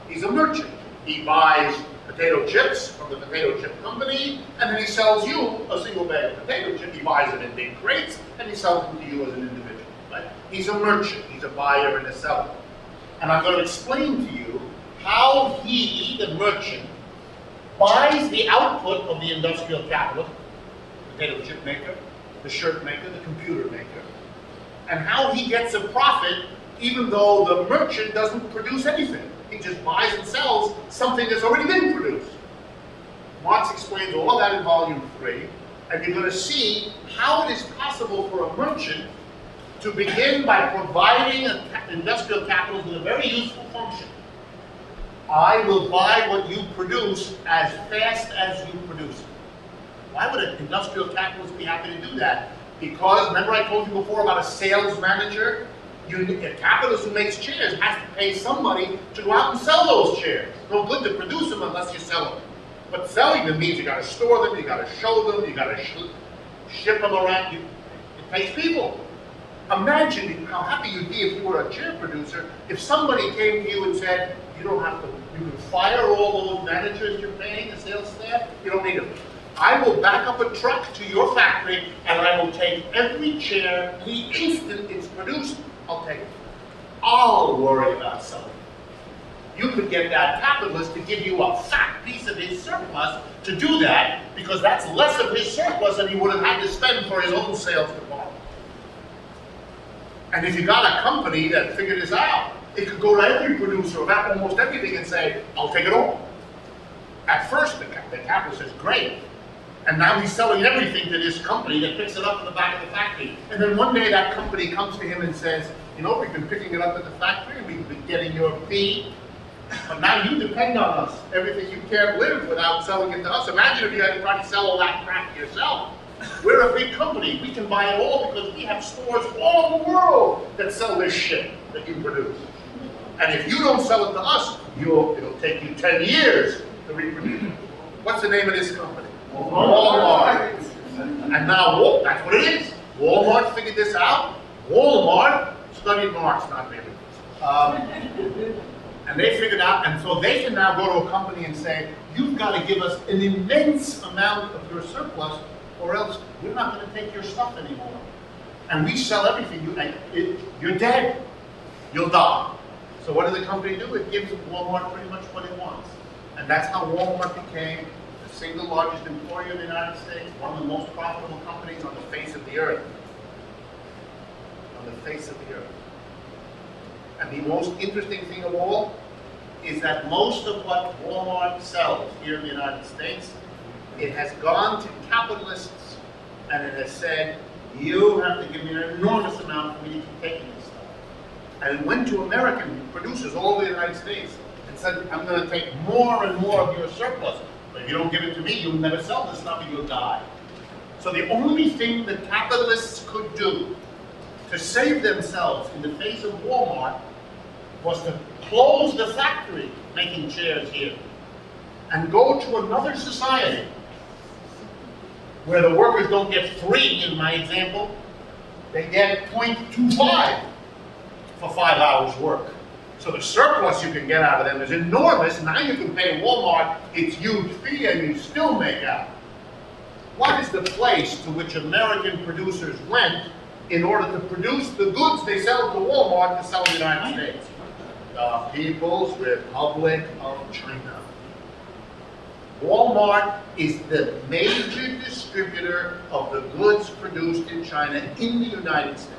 He's a merchant. He buys potato chips from the potato chip company, and then he sells you a single bag of potato chips. He buys it in big crates, and he sells them to you as an individual. Right? He's a merchant. He's a buyer and a seller. And I'm going to explain to you how he, the merchant, buys the output of the industrial capitalist, the potato chip maker, the shirt maker, the computer maker, and how he gets a profit even though the merchant doesn't produce anything. He just buys and sells something that's already been produced. Marx explains all of that in volume 3, and you're going to see how it is possible for a merchant to begin by providing an industrial capital with a very useful function. I will buy what you produce as fast as you produce it. Why would an industrial capitalist be happy to do that? Because, remember I told you before about a sales manager? A capitalist who makes chairs has to pay somebody to go out and sell those chairs. No good to produce them unless you sell them. But selling them means you got to store them, you got to show them, you got to ship them around. It pays people. Imagine how happy you'd be if you were a chair producer, if somebody came to you and said, you don't have to, you can fire all those managers you're paying, the sales staff, you don't need them. I will back up a truck to your factory and I will take every chair the instant it's produced. I'll take it. I'll worry about selling. you could get that capitalist to give you a fat piece of his surplus to do that, because that's less of his surplus than he would have had to spend for his own sales department. And if you got a company that figured this out, it could go to every producer of almost everything and say, I'll take it all. At first, the capitalist says, great. And now he's selling everything to this company that picks it up in the back of the factory. And then one day that company comes to him and says, you know, we've been picking it up at the factory, we've been getting your fee, but now you depend on us. Everything, you can't live without selling it to us. Imagine if you had to try to sell all that crap yourself. We're a big company. We can buy it all because we have stores all over the world that sell this shit that you produce. And if you don't sell it to us, it'll take you 10 years to reproduce it. What's the name of this company? Walmart. And now, that's what it is. Walmart figured this out. Walmart studied Marx, not really. And they figured out, and so they can now go to a company and say, you've got to give us an immense amount of your surplus, or else we're not going to take your stuff anymore. And we sell everything. You're dead. You'll die. So what does the company do? It gives Walmart pretty much what it wants. And that's how Walmart became the single largest employer in the United States, one of the most profitable companies on the face of the earth. On the face of the earth. And the most interesting thing of all is that most of what Walmart sells here in the United States, it has gone to capitalists and it has said, you have to give me an enormous amount for me to keep taking this stuff. And it went to American producers all over the United States and said, I'm going to take more and more of your surplus. But if you don't give it to me, you'll never sell this stuff and you'll die. So the only thing that capitalists could do to save themselves in the face of Walmart was to close the factory making chairs here and go to another society where the workers don't get 3, in my example, they get 0.25 for 5 hours work. So the surplus you can get out of them is enormous. Now you can pay Walmart its huge fee and you still make out. What is the place to which American producers went in order to produce the goods they sell to Walmart to sell in the United States? The People's Republic of China. Walmart is the major distributor of the goods produced in China in the United States.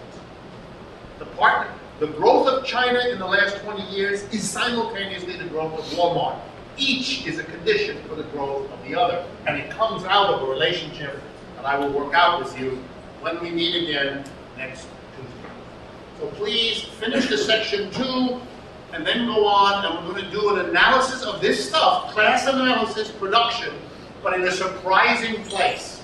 The growth of China in the last 20 years is simultaneously the growth of Walmart. Each is a condition for the growth of the other, and it comes out of a relationship that I will work out with you when we meet again next Tuesday. So please finish the section 2 and then go on, and we're going to do an analysis of this stuff, class analysis, production, but in a surprising place,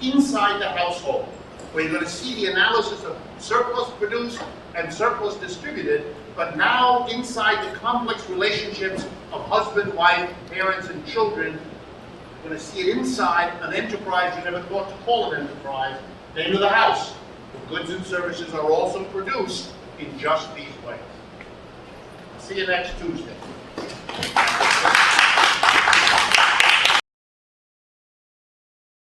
inside the household, where you're going to see the analysis of surplus produced and surplus distributed, but now inside the complex relationships of husband, wife, parents, and children. You're going to see it inside an enterprise you never thought to call an enterprise, name of the house. The goods and services are also produced in just these ways. See you next Tuesday.